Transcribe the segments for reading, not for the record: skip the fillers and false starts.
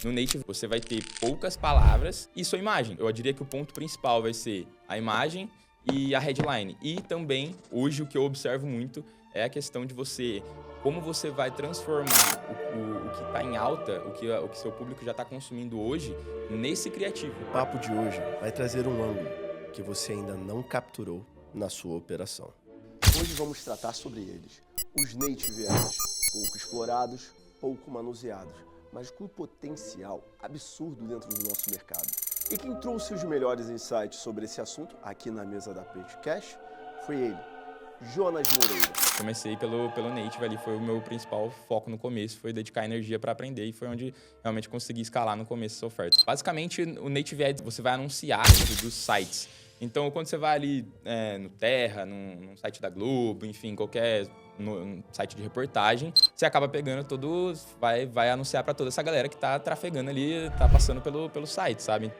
No Native você vai ter poucas palavras e sua imagem. Eu diria que o ponto principal vai ser a imagem e a headline. E também, hoje, o que eu observo muito é a questão de como você vai transformar o que está em alta, o que seu público já está consumindo hoje, nesse criativo. O papo de hoje vai trazer um ângulo que você ainda não capturou na sua operação. Hoje vamos tratar sobre eles, os Native Ads, pouco explorados, pouco manuseados, mas com potencial absurdo dentro do nosso mercado. E quem trouxe os melhores insights sobre esse assunto aqui na mesa da PageCash foi ele, Jonas Moreira. Comecei pelo Native ali, foi o meu principal foco no começo, foi dedicar energia para aprender e foi onde realmente consegui escalar no começo essa oferta. Basicamente, o Native Ads você vai anunciar dentro dos sites. Então, quando você vai ali no Terra, num site da Globo, enfim, qualquer site de reportagem, você acaba pegando vai anunciar para toda essa galera que tá trafegando ali, tá passando pelo site, sabe?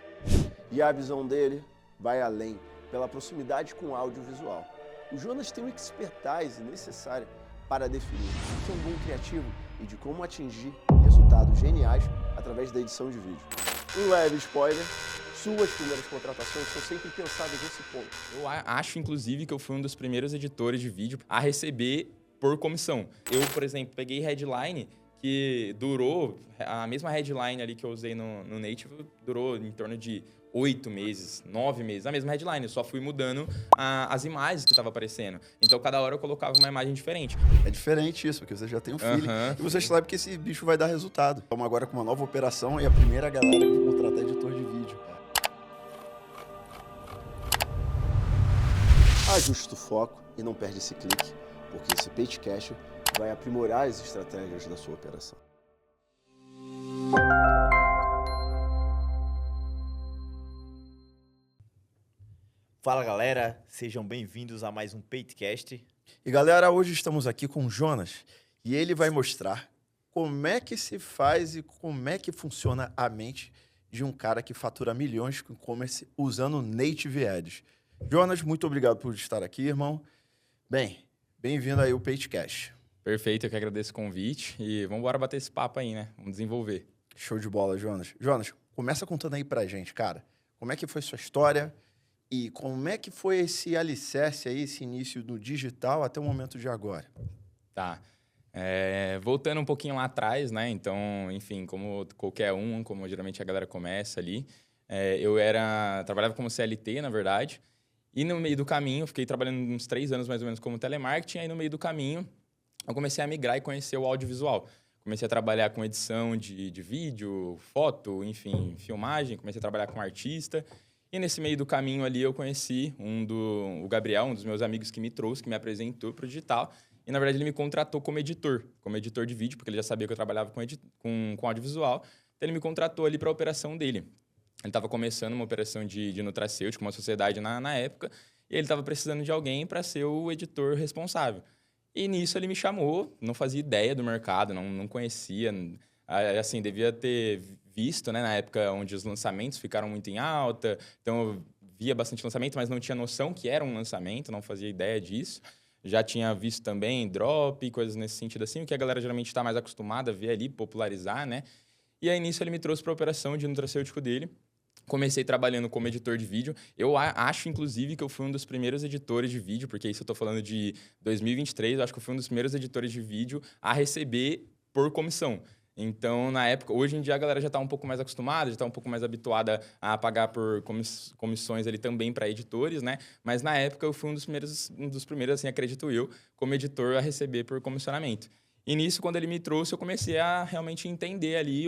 E a visão dele vai além, pela proximidade com o audiovisual. O Jonas tem uma expertise necessária para definir o que é um bom criativo e de como atingir resultados geniais através da edição de vídeo. Um leve spoiler, suas primeiras contratações são sempre pensadas nesse ponto. Eu acho, inclusive, que eu fui um dos primeiros editores de vídeo a receber por comissão. Eu, por exemplo, peguei headline que durou, a mesma headline ali que eu usei no Native, durou em torno de 8 meses, 9 meses, a mesma headline. Eu só fui mudando as imagens que estavam aparecendo. Então, cada hora eu colocava uma imagem diferente. É diferente isso, porque você já tem um feeling. E você sabe que esse bicho vai dar resultado. Estamos agora com uma nova operação e a primeira galera que vai contratar é editor de vídeo. Ajuste o foco e não perde esse clique, porque esse PageCash vai aprimorar as estratégias da sua operação. Fala galera, sejam bem-vindos a mais um PageCast. E galera, hoje estamos aqui com o Jonas e ele vai mostrar como é que se faz e como é que funciona a mente de um cara que fatura milhões com e-commerce usando Native Ads. Jonas, muito obrigado por estar aqui, irmão. Bem, bem-vindo aí ao PageCast. Perfeito, eu que agradeço o convite e vamos embora bater esse papo aí, né? Vamos desenvolver. Show de bola, Jonas. Jonas, começa contando aí pra gente, cara, como é que foi sua história e como é que foi esse alicerce aí, esse início do digital até o momento de agora? Tá. Voltando um pouquinho lá atrás, né? Então, enfim, como qualquer um, como geralmente a galera começa ali, trabalhava como CLT, na verdade, e no meio do caminho, fiquei trabalhando uns 3 anos mais ou menos como telemarketing, aí no meio do caminho eu comecei a migrar e conhecer o audiovisual. Comecei a trabalhar com edição de vídeo, foto, enfim, filmagem, comecei a trabalhar com artista. E nesse meio do caminho ali eu conheci o Gabriel, um dos meus amigos que me trouxe, que me apresentou para o digital. E, na verdade, ele me contratou como editor de vídeo, porque ele já sabia que eu trabalhava com audiovisual. Então, ele me contratou ali para a operação dele. Ele estava começando uma operação de nutracêutico, uma sociedade na época, e ele estava precisando de alguém para ser o editor responsável. E nisso ele me chamou, não fazia ideia do mercado, não conhecia, assim, devia ter visto, né, na época onde os lançamentos ficaram muito em alta, então eu via bastante lançamento, mas não tinha noção que era um lançamento, não fazia ideia disso. Já tinha visto também drop, coisas nesse sentido assim, o que a galera geralmente está mais acostumada a ver ali, popularizar, né? E aí nisso ele me trouxe para a operação de nutracêutico dele. Comecei trabalhando como editor de vídeo. Eu acho, inclusive, que eu fui um dos primeiros editores de vídeo, porque isso eu estou falando de 2023, eu acho que eu fui um dos primeiros editores de vídeo a receber por comissão. Então, na época, hoje em dia a galera já está um pouco mais acostumada, já está um pouco mais habituada a pagar por comissões ali também para editores, né? Mas na época eu fui um dos primeiros, assim, acredito eu, como editor a receber por comissionamento. E nisso, quando ele me trouxe, eu comecei a realmente entender ali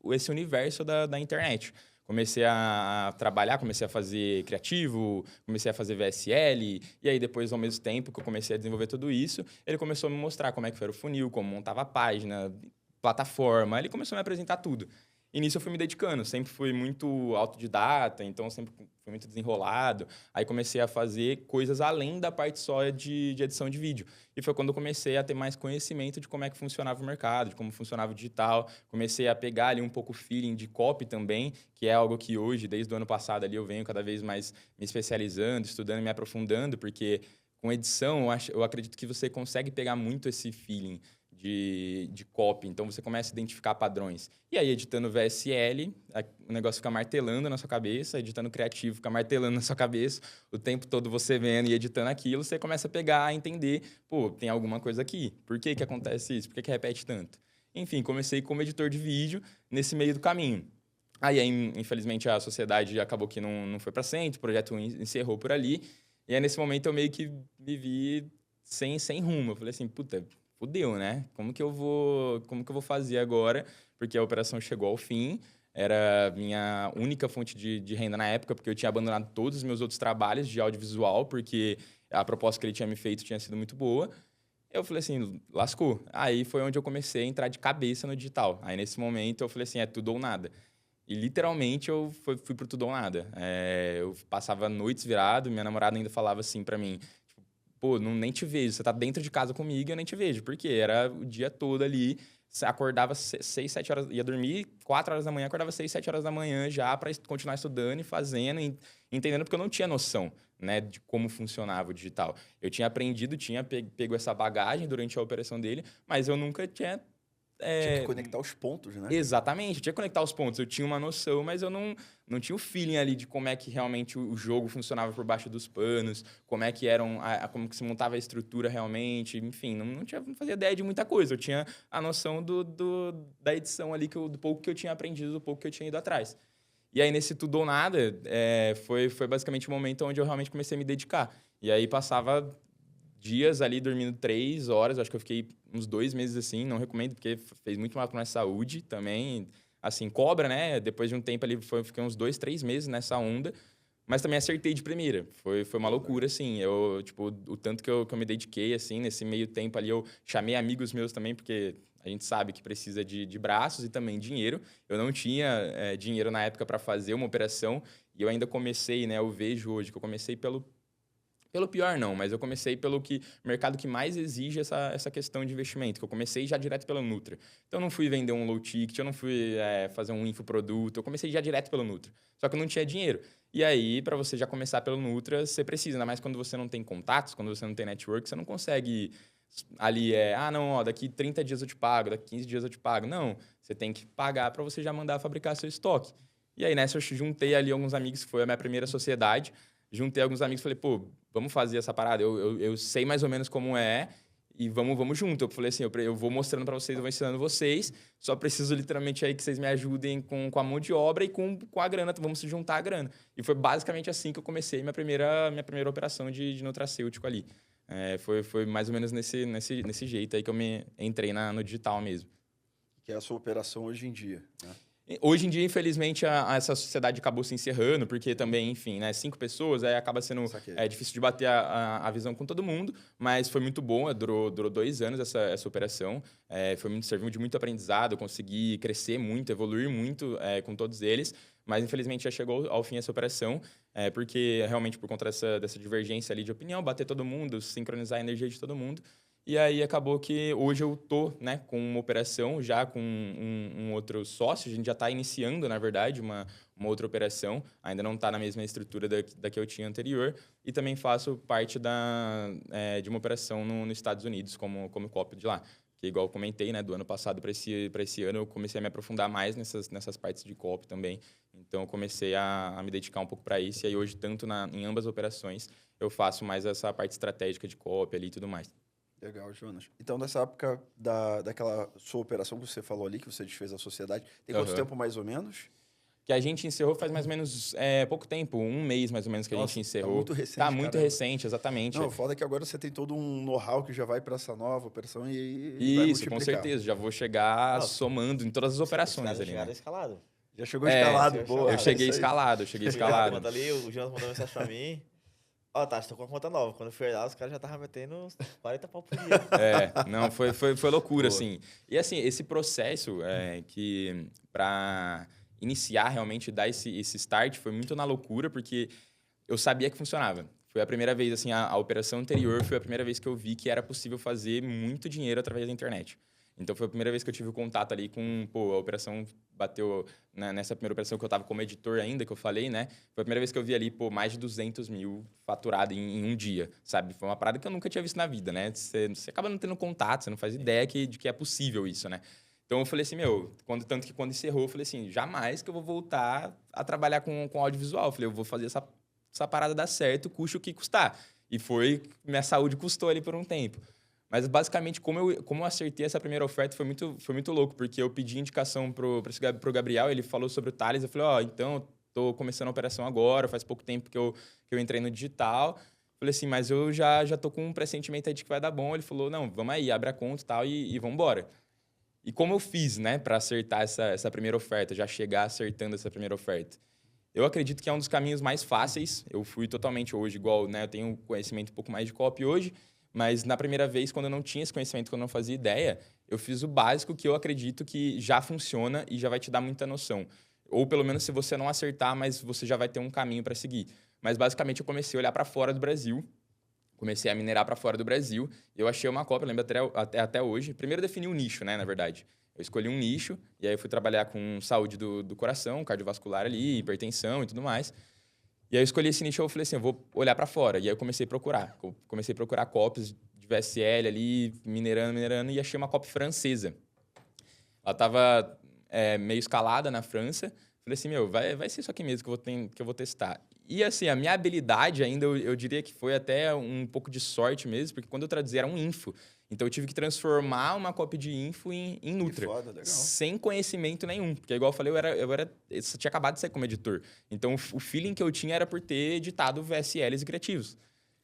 esse universo da internet. Comecei a trabalhar, comecei a fazer criativo, comecei a fazer VSL, e aí depois, ao mesmo tempo que eu comecei a desenvolver tudo isso, ele começou a me mostrar como é que era o funil, como montava a página, plataforma, ele começou a me apresentar tudo. E nisso eu fui me dedicando, sempre fui muito autodidata, então sempre fui muito desenrolado. Aí comecei a fazer coisas além da parte só de edição de vídeo. E foi quando eu comecei a ter mais conhecimento de como é que funcionava o mercado, de como funcionava o digital. Comecei a pegar ali um pouco o feeling de copy também, que é algo que hoje, desde o ano passado ali, eu venho cada vez mais me especializando, estudando, me aprofundando, porque com edição eu acredito que você consegue pegar muito esse feeling de copy. Então, você começa a identificar padrões. E aí, editando VSL, o negócio fica martelando na sua cabeça, editando criativo fica martelando na sua cabeça, o tempo todo você vendo e editando aquilo, você começa a pegar, a entender, pô, tem alguma coisa aqui. Por que que acontece isso? Por que que repete tanto? Enfim, comecei como editor de vídeo nesse meio do caminho. Aí, infelizmente, a sociedade acabou que não foi para frente, o projeto encerrou por ali. E aí, nesse momento, eu meio que me vi sem rumo. Eu falei assim, puta, fudeu, né? Como que eu vou fazer agora? Porque a operação chegou ao fim. Era minha única fonte de renda na época, porque eu tinha abandonado todos os meus outros trabalhos de audiovisual, porque a proposta que ele tinha me feito tinha sido muito boa. Eu falei assim, lascou. Aí foi onde eu comecei a entrar de cabeça no digital. Aí, nesse momento, eu falei assim, é tudo ou nada. E, literalmente, eu fui pro tudo ou nada. Eu passava noites virado, minha namorada ainda falava assim pra mim, tipo, pô, nem te vejo, você tá dentro de casa comigo e eu nem te vejo. Por quê? Era o dia todo ali, acordava 6, 7 horas, ia dormir 4 horas da manhã, acordava 6, 7 horas da manhã já para continuar estudando e fazendo, entendendo, porque eu não tinha noção, né, de como funcionava o digital. Eu tinha aprendido, tinha pego essa bagagem durante a operação dele, mas eu nunca tinha... Tinha que conectar os pontos, né? Exatamente, eu tinha que conectar os pontos. Eu tinha uma noção, mas eu não tinha o feeling ali de como é que realmente o jogo funcionava por baixo dos panos, como é que como que se montava a estrutura realmente, enfim, não fazia ideia de muita coisa. Eu tinha a noção da edição ali, do pouco que eu tinha aprendido, do pouco que eu tinha ido atrás. E aí, nesse tudo ou nada, foi basicamente o momento onde eu realmente comecei a me dedicar. E aí, passava dias ali dormindo 3 horas, acho que eu fiquei uns 2 meses assim, não recomendo, porque fez muito mal para minha saúde também, assim, cobra, né? Depois de um tempo ali, fiquei uns 2, 3 meses nessa onda, mas também acertei de primeira, foi uma loucura, assim, tipo, o tanto que eu me dediquei, assim, nesse meio tempo ali, eu chamei amigos meus também, porque a gente sabe que precisa de braços e também dinheiro, eu não tinha dinheiro na época para fazer uma operação, e eu ainda comecei, né, eu vejo hoje que eu comecei pelo pior, não, mas eu comecei pelo mercado que mais exige essa questão de investimento, que eu comecei já direto pelo Nutra. Então, eu não fui vender um low ticket, eu não fui fazer um infoproduto, eu comecei já direto pelo Nutra. Só que eu não tinha dinheiro. E aí, para você já começar pelo Nutra, você precisa, ainda mais quando você não tem contatos, quando você não tem network, você não consegue ali, não, ó, daqui 30 dias eu te pago, daqui 15 dias eu te pago. Não, você tem que pagar para você já mandar fabricar seu estoque. E aí, nessa, eu juntei ali alguns amigos, que foi a minha primeira sociedade, juntei alguns amigos e falei, pô, vamos fazer essa parada. Eu sei mais ou menos como é e vamos junto. Eu falei assim, eu vou mostrando para vocês, eu vou ensinando vocês. Só preciso literalmente aí que vocês me ajudem com a mão de obra e com a grana. Vamos se juntar a grana. E foi basicamente assim que eu comecei minha primeira operação de nutracêutico ali. Foi mais ou menos nesse jeito aí que eu entrei no digital mesmo. Que é a sua operação hoje em dia, né? Hoje em dia, infelizmente, essa sociedade acabou se encerrando, porque também, enfim, né, 5 pessoas, aí acaba sendo difícil de bater a visão com todo mundo, mas foi muito bom, durou 2 anos essa operação, serviu de muito aprendizado, eu consegui crescer muito, evoluir muito com todos eles, mas infelizmente já chegou ao fim essa operação, porque realmente por conta dessa divergência ali de opinião, bater todo mundo, sincronizar a energia de todo mundo. E aí acabou que hoje eu tô, né, com uma operação, já com um outro sócio, a gente já está iniciando, na verdade, uma outra operação, ainda não está na mesma estrutura da que eu tinha anterior, e também faço parte de uma operação nos Estados Unidos, como copy de lá. Que, igual eu comentei, né, do ano passado para esse ano, eu comecei a me aprofundar mais nessas partes de copy também, então eu comecei a me dedicar um pouco para isso, e aí hoje, tanto em ambas as operações, eu faço mais essa parte estratégica de copy ali e tudo mais. Legal, Jonas. Então, nessa época daquela sua operação que você falou ali, que você desfez a sociedade, tem quanto tempo mais ou menos? Que a gente encerrou faz mais ou menos pouco tempo, 1 mês mais ou menos que a gente encerrou. Tá muito recente. Tá muito recente, exatamente. Não, o foda é que agora você tem todo um know-how que já vai para essa nova operação e vai multiplicar. Isso, com certeza. Já vou chegar somando em todas as operações ali, né? Escalado. Já chegou escalado, boa. Eu cheguei escalado. Ali, o Jonas mandou mensagem pra mim. Ó, tá, tô com uma conta nova. Quando eu fui lá, os caras já estavam metendo 40 pau por dia. Não, foi loucura, assim. E, assim, esse processo que para iniciar, realmente, dar esse start, foi muito na loucura, porque eu sabia que funcionava. Foi a primeira vez, assim, a operação anterior foi a primeira vez que eu vi que era possível fazer muito dinheiro através da internet. Então, foi a primeira vez que eu tive o contato ali com, pô, a operação bateu, né, nessa primeira operação que eu estava como editor ainda, que eu falei, né? Foi a primeira vez que eu vi ali, pô, mais de 200 mil faturado em um dia, sabe? Foi uma parada que eu nunca tinha visto na vida, né? Você acaba não tendo contato, você não faz ideia de que é possível isso, né? Então, eu falei assim, meu, tanto que quando encerrou, eu falei assim, jamais que eu vou voltar a trabalhar com audiovisual. Eu falei, eu vou fazer essa parada dar certo, custe o que custar. E foi, minha saúde custou ali por um tempo. Mas, basicamente, como eu acertei essa primeira oferta, foi muito louco, porque eu pedi indicação pro Gabriel, ele falou sobre o Thales, eu falei, então, tô começando a operação agora, faz pouco tempo que eu entrei no digital. Falei assim, mas eu já tô com um pressentimento aí de que vai dar bom. Ele falou, não, vamos aí, abre a conta e tal, e vamos embora. E como eu fiz, né, para acertar essa primeira oferta, já chegar acertando essa primeira oferta? Eu acredito que é um dos caminhos mais fáceis. Eu fui totalmente hoje igual, né, eu tenho conhecimento um pouco mais de copy hoje, mas na primeira vez, quando eu não tinha esse conhecimento, quando eu não fazia ideia, eu fiz o básico que eu acredito que já funciona e já vai te dar muita noção. Ou pelo menos se você não acertar, mas você já vai ter um caminho para seguir. Mas basicamente eu comecei a olhar para fora do Brasil, comecei a minerar para fora do Brasil. Eu achei uma cópia, lembro até hoje. Primeiro defini um nicho, né, na verdade. Eu escolhi um nicho e aí eu fui trabalhar com saúde do coração, cardiovascular ali, hipertensão e tudo mais. E aí eu escolhi esse nicho e eu falei assim, eu vou olhar para fora. E aí eu comecei a procurar. Comecei a procurar copies de VSL ali, minerando, e achei uma copy francesa. Ela estava meio escalada na França. Falei assim, meu, vai ser isso aqui mesmo que eu vou testar. E assim, a minha habilidade ainda, eu diria que foi até um pouco de sorte mesmo, porque quando eu traduzi era um info. Então eu tive que transformar uma cópia de info em Nutra. Que foda, legal. Sem conhecimento nenhum. Porque igual eu falei, eu tinha acabado de sair como editor. Então o feeling que eu tinha era por ter editado VSLs e criativos.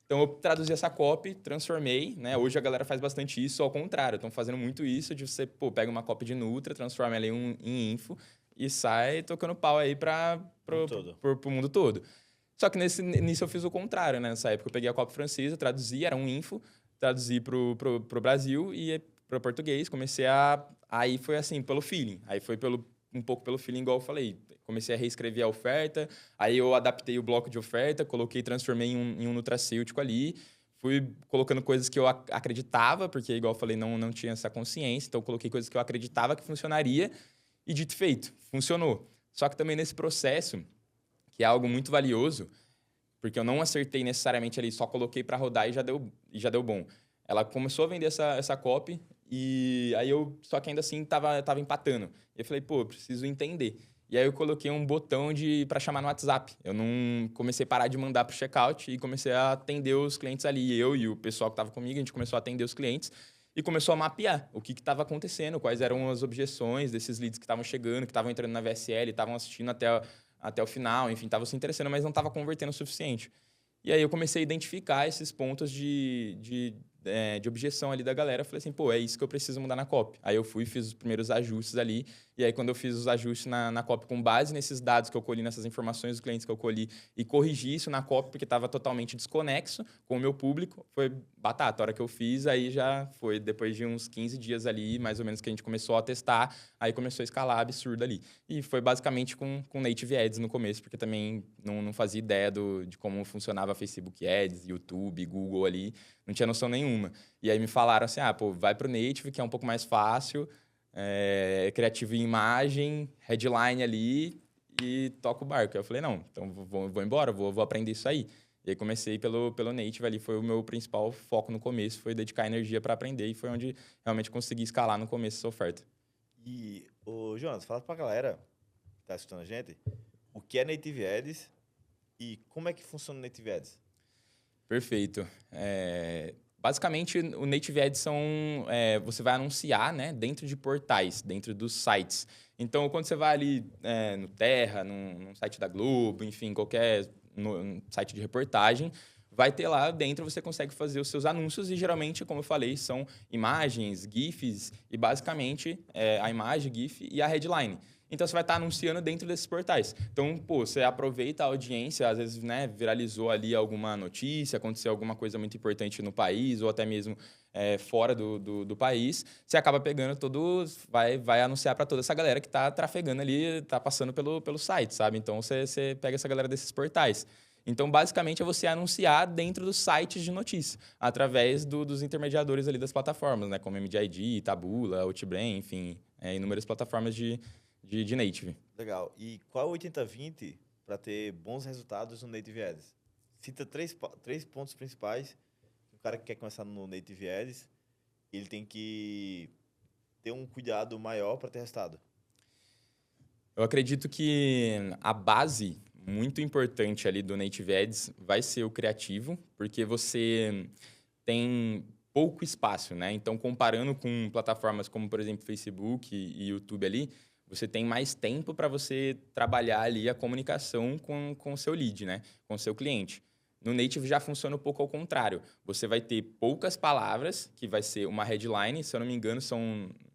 Então eu traduzi essa copy, transformei, né? Hoje a galera faz bastante isso, ao contrário. Estão fazendo muito isso de você, pega uma copy de Nutra, transforma ela em info e sai tocando pau aí pro mundo todo. Só que nisso eu fiz o contrário, né? Nessa época eu peguei a copy francesa, traduzi, era um info, traduzi pro Brasil e pro português. Aí foi assim, pelo feeling. Aí foi um pouco pelo feeling, igual eu falei. Comecei a reescrever a oferta, aí eu adaptei o bloco de oferta, transformei em um nutracêutico ali. Fui colocando coisas que eu acreditava, porque, igual eu falei, não tinha essa consciência. Então, eu coloquei coisas que eu acreditava que funcionaria e, dito e feito, funcionou. Só que também nesse processo, que é algo muito valioso, porque eu não acertei necessariamente ali, só coloquei para rodar e já deu bom. Ela começou a vender essa copy e aí só que ainda assim tava empatando. E eu falei, pô, eu preciso entender. E aí eu coloquei um botão para chamar no WhatsApp. Eu não comecei a parar de mandar pro checkout e comecei a atender os clientes ali. Eu e o pessoal que estava comigo, a gente começou a atender os clientes e começou a mapear o que estava acontecendo, quais eram as objeções desses leads que estavam chegando, que estavam entrando na VSL, estavam assistindo até o final, enfim, estavam se interessando, mas não estava convertendo o suficiente. E aí eu comecei a identificar esses pontos de objeção ali da galera. Falei assim, pô, é isso que eu preciso mudar na copy. Aí eu fiz os primeiros ajustes ali. E aí, quando eu fiz os ajustes na copy com base nesses dados que eu colhi, nessas informações dos clientes que eu colhi, e corrigi isso na copy, porque estava totalmente desconexo com o meu público, foi batata. A hora que eu fiz, aí já foi depois de uns 15 dias ali, mais ou menos, que a gente começou a testar, aí começou a escalar absurdo ali. E foi basicamente com Native Ads no começo, porque também não fazia ideia de como funcionava Facebook Ads, YouTube, Google ali, não tinha noção nenhuma. E aí me falaram assim, pô, vai pro Native, que é um pouco mais fácil, criativo em imagem, headline ali e toca o barco. Eu falei, não, então vou embora, vou aprender isso aí. E aí comecei pelo Native ali, foi o meu principal foco no começo, foi dedicar energia para aprender e foi onde realmente consegui escalar no começo essa oferta. E, Jonas, fala pra galera que tá assistindo a gente, o que é Native Ads e como é que funciona o Native Ads? Perfeito. Basicamente, o Native Ads você vai anunciar, né, dentro de portais, dentro dos sites. Então, quando você vai ali no Terra, num site da Globo, enfim, qualquer site de reportagem, vai ter lá dentro, você consegue fazer os seus anúncios e, geralmente, como eu falei, são imagens, GIFs e, basicamente, a imagem, GIF e a headline. Então, você vai estar anunciando dentro desses portais. Então, pô, você aproveita a audiência, às vezes, né, viralizou ali alguma notícia, aconteceu alguma coisa muito importante no país ou até mesmo fora do país, você acaba pegando vai anunciar para toda essa galera que está trafegando ali, está passando pelo site, sabe? Então, você pega essa galera desses portais. Então, basicamente, é você anunciar dentro dos sites de notícia, através dos intermediadores ali das plataformas, né? Como MDID, Taboola, Outbrain, enfim, inúmeras plataformas de native. Legal. E qual é o 80/20 para ter bons resultados no Native Ads? Cita três pontos principais. O cara que quer começar no Native Ads, ele tem que ter um cuidado maior para ter resultado. Eu acredito que a base muito importante ali do Native Ads vai ser o criativo, porque você tem pouco espaço, né? Então, comparando com plataformas como, por exemplo, Facebook e YouTube ali, você tem mais tempo para você trabalhar ali a comunicação com o seu lead, né? Com o seu cliente. No Native já funciona um pouco ao contrário. Você vai ter poucas palavras, que vai ser uma headline, se eu não me engano,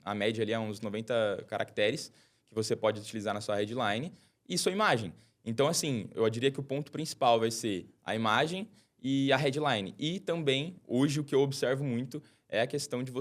a média ali é uns 90 caracteres, que você pode utilizar na sua headline, e sua imagem. Então, assim, eu diria que o ponto principal vai ser a imagem e a headline. E também, hoje, o que eu observo muito é a questão de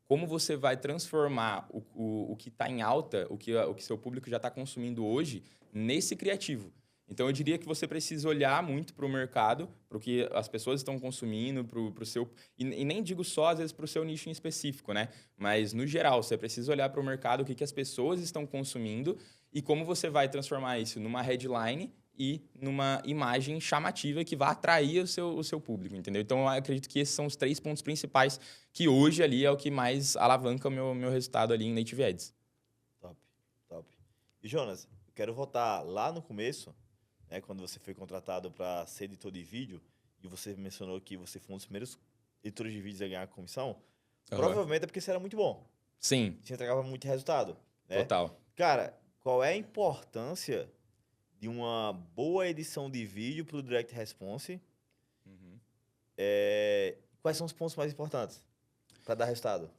como você vai transformar o que está em alta, o que seu público já está consumindo hoje, nesse criativo. Então, eu diria que você precisa olhar muito para o mercado, para o que as pessoas estão consumindo, para o seu... E nem digo só, às vezes, para o seu nicho em específico, né? Mas, no geral, você precisa olhar para o mercado, o que as pessoas estão consumindo e como você vai transformar isso numa headline e numa imagem chamativa que vai atrair o seu público, entendeu? Então, eu acredito que esses são os 3 pontos principais que hoje ali é o que mais alavanca o meu resultado ali em Native Ads. Top, top. E, Jonas, eu quero voltar lá no começo, né, quando você foi contratado para ser editor de vídeo, e você mencionou que você foi um dos primeiros editores de vídeos a ganhar comissão, provavelmente é porque você era muito bom. Sim. Você entregava muito resultado, né? Total. Cara, qual é a importância de uma boa edição de vídeo para o Direct Response? Quais são os pontos mais importantes para dar resultado?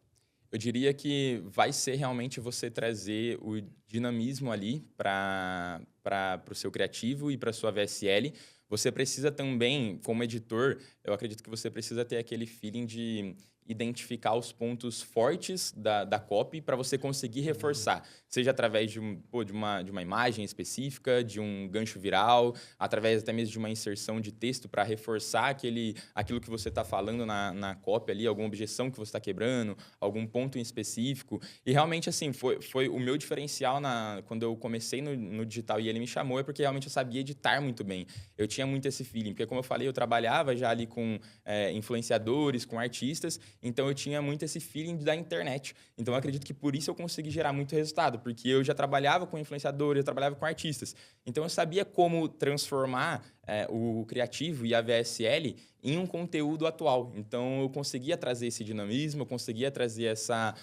Eu diria que vai ser realmente você trazer o dinamismo ali para o seu criativo e para a sua VSL. Você precisa também, como editor, eu acredito que você precisa ter aquele feeling de identificar os pontos fortes da copy para você conseguir reforçar. Seja através de uma imagem específica, de um gancho viral, através até mesmo de uma inserção de texto para reforçar aquilo que você está falando na copy ali, alguma objeção que você está quebrando, algum ponto em específico. E realmente, assim, foi o meu diferencial quando eu comecei no digital e ele me chamou, é porque realmente eu sabia editar muito bem. Eu tinha muito esse feeling, porque como eu falei, eu trabalhava já ali com influenciadores, com artistas, então eu tinha muito esse feeling da internet. Então eu acredito que por isso eu consegui gerar muito resultado, porque eu já trabalhava com influenciadores, eu trabalhava com artistas. Então eu sabia como transformar o criativo e a VSL em um conteúdo atual. Então eu conseguia trazer esse dinamismo, eu conseguia trazer essa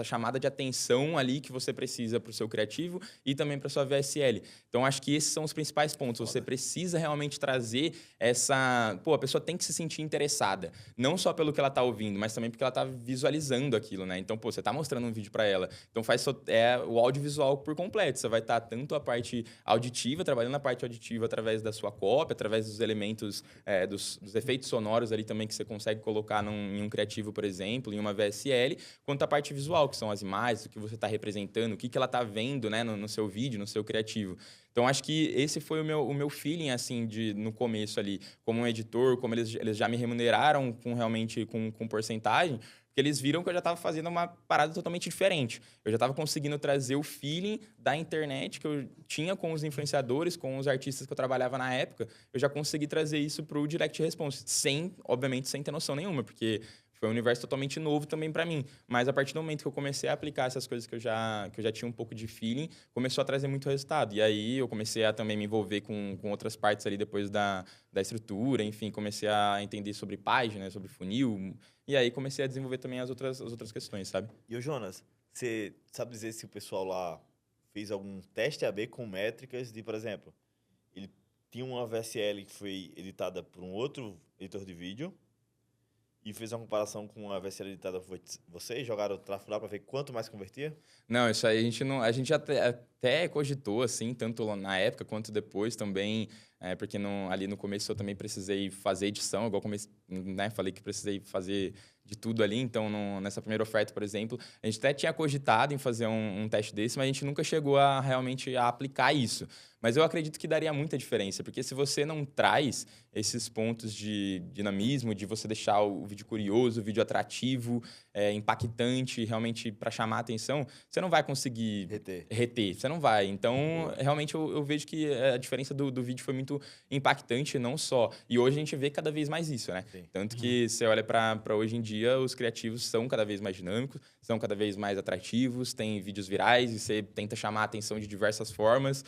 chamada de atenção ali que você precisa para o seu criativo e também para a sua VSL. Então acho que esses são os principais pontos. Você precisa realmente trazer a pessoa tem que se sentir interessada, não só pelo que ela está ouvindo, mas também porque ela está visualizando aquilo, né? Então, você está mostrando um vídeo para ela. Então o audiovisual por completo. Você vai estar tanto a parte auditiva, trabalhando na parte auditiva através da sua cópia, através dos elementos, dos efeitos sonoros ali também que você consegue colocar em um criativo, por exemplo, em uma VSL, quanto a parte visual, que são as imagens, o que você está representando, o que ela está vendo, né, no seu vídeo, no seu criativo. Então, acho que esse foi o meu feeling, assim, no começo ali, como um editor, como eles já me remuneraram com porcentagem, porque eles viram que eu já estava fazendo uma parada totalmente diferente. Eu já estava conseguindo trazer o feeling da internet que eu tinha com os influenciadores, com os artistas que eu trabalhava na época. Eu já consegui trazer isso para o Direct Response, obviamente, sem ter noção nenhuma, porque foi um universo totalmente novo também para mim. Mas a partir do momento que eu comecei a aplicar essas coisas que eu já tinha um pouco de feeling, começou a trazer muito resultado. E aí eu comecei a também me envolver com outras partes ali depois da estrutura, enfim, comecei a entender sobre página, sobre funil. E aí comecei a desenvolver também as outras questões, sabe? E o Jonas, você sabe dizer se o pessoal lá fez algum teste AB com métricas de, por exemplo, ele tinha uma VSL que foi editada por um outro editor de vídeo, e fez uma comparação com a VSL editada por vocês? Jogaram o tráfego lá para ver quanto mais convertia? Não, isso aí a gente até cogitou, assim, tanto na época quanto depois também, porque ali no começo eu também precisei fazer edição, igual né, falei que precisei fazer de tudo ali. Então, nessa primeira oferta, por exemplo, a gente até tinha cogitado em fazer um teste desse, mas a gente nunca chegou a realmente aplicar isso. Mas eu acredito que daria muita diferença, porque se você não traz esses pontos de dinamismo, de você deixar o vídeo curioso, o vídeo atrativo, impactante, realmente para chamar a atenção, você não vai conseguir reter. Você não vai. Então, realmente, eu vejo que a diferença do vídeo foi muito impactante, não só. E hoje a gente vê cada vez mais isso, né? Sim. Tanto que você olha para hoje em dia, os criativos são cada vez mais dinâmicos, são cada vez mais atrativos, tem vídeos virais e você tenta chamar a atenção de diversas formas.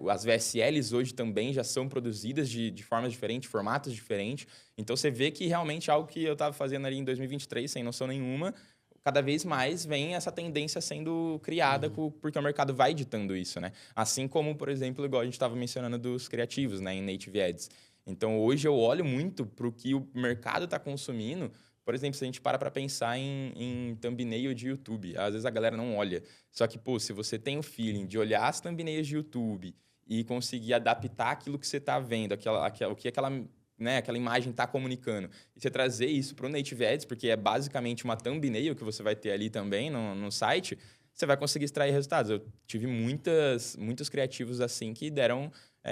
As VSLs hoje também já são produzidas de formas diferentes, formatos diferentes. Então, você vê que realmente algo que eu estava fazendo ali em 2023, sem noção nenhuma, cada vez mais vem essa tendência sendo criada porque o mercado vai ditando isso, né? Assim como, por exemplo, igual a gente estava mencionando dos criativos, né, em Native Ads. Então, hoje eu olho muito para o que o mercado está consumindo. Por exemplo, se a gente para pensar em thumbnail de YouTube, às vezes a galera não olha. Só que, pô, se você tem o feeling de olhar as thumbnails de YouTube e conseguir adaptar aquilo que você está vendo, o que aquela imagem está comunicando, e você trazer isso para o Native Ads, porque é basicamente uma thumbnail que você vai ter ali também no site, você vai conseguir extrair resultados. Eu tive muitos criativos assim que deram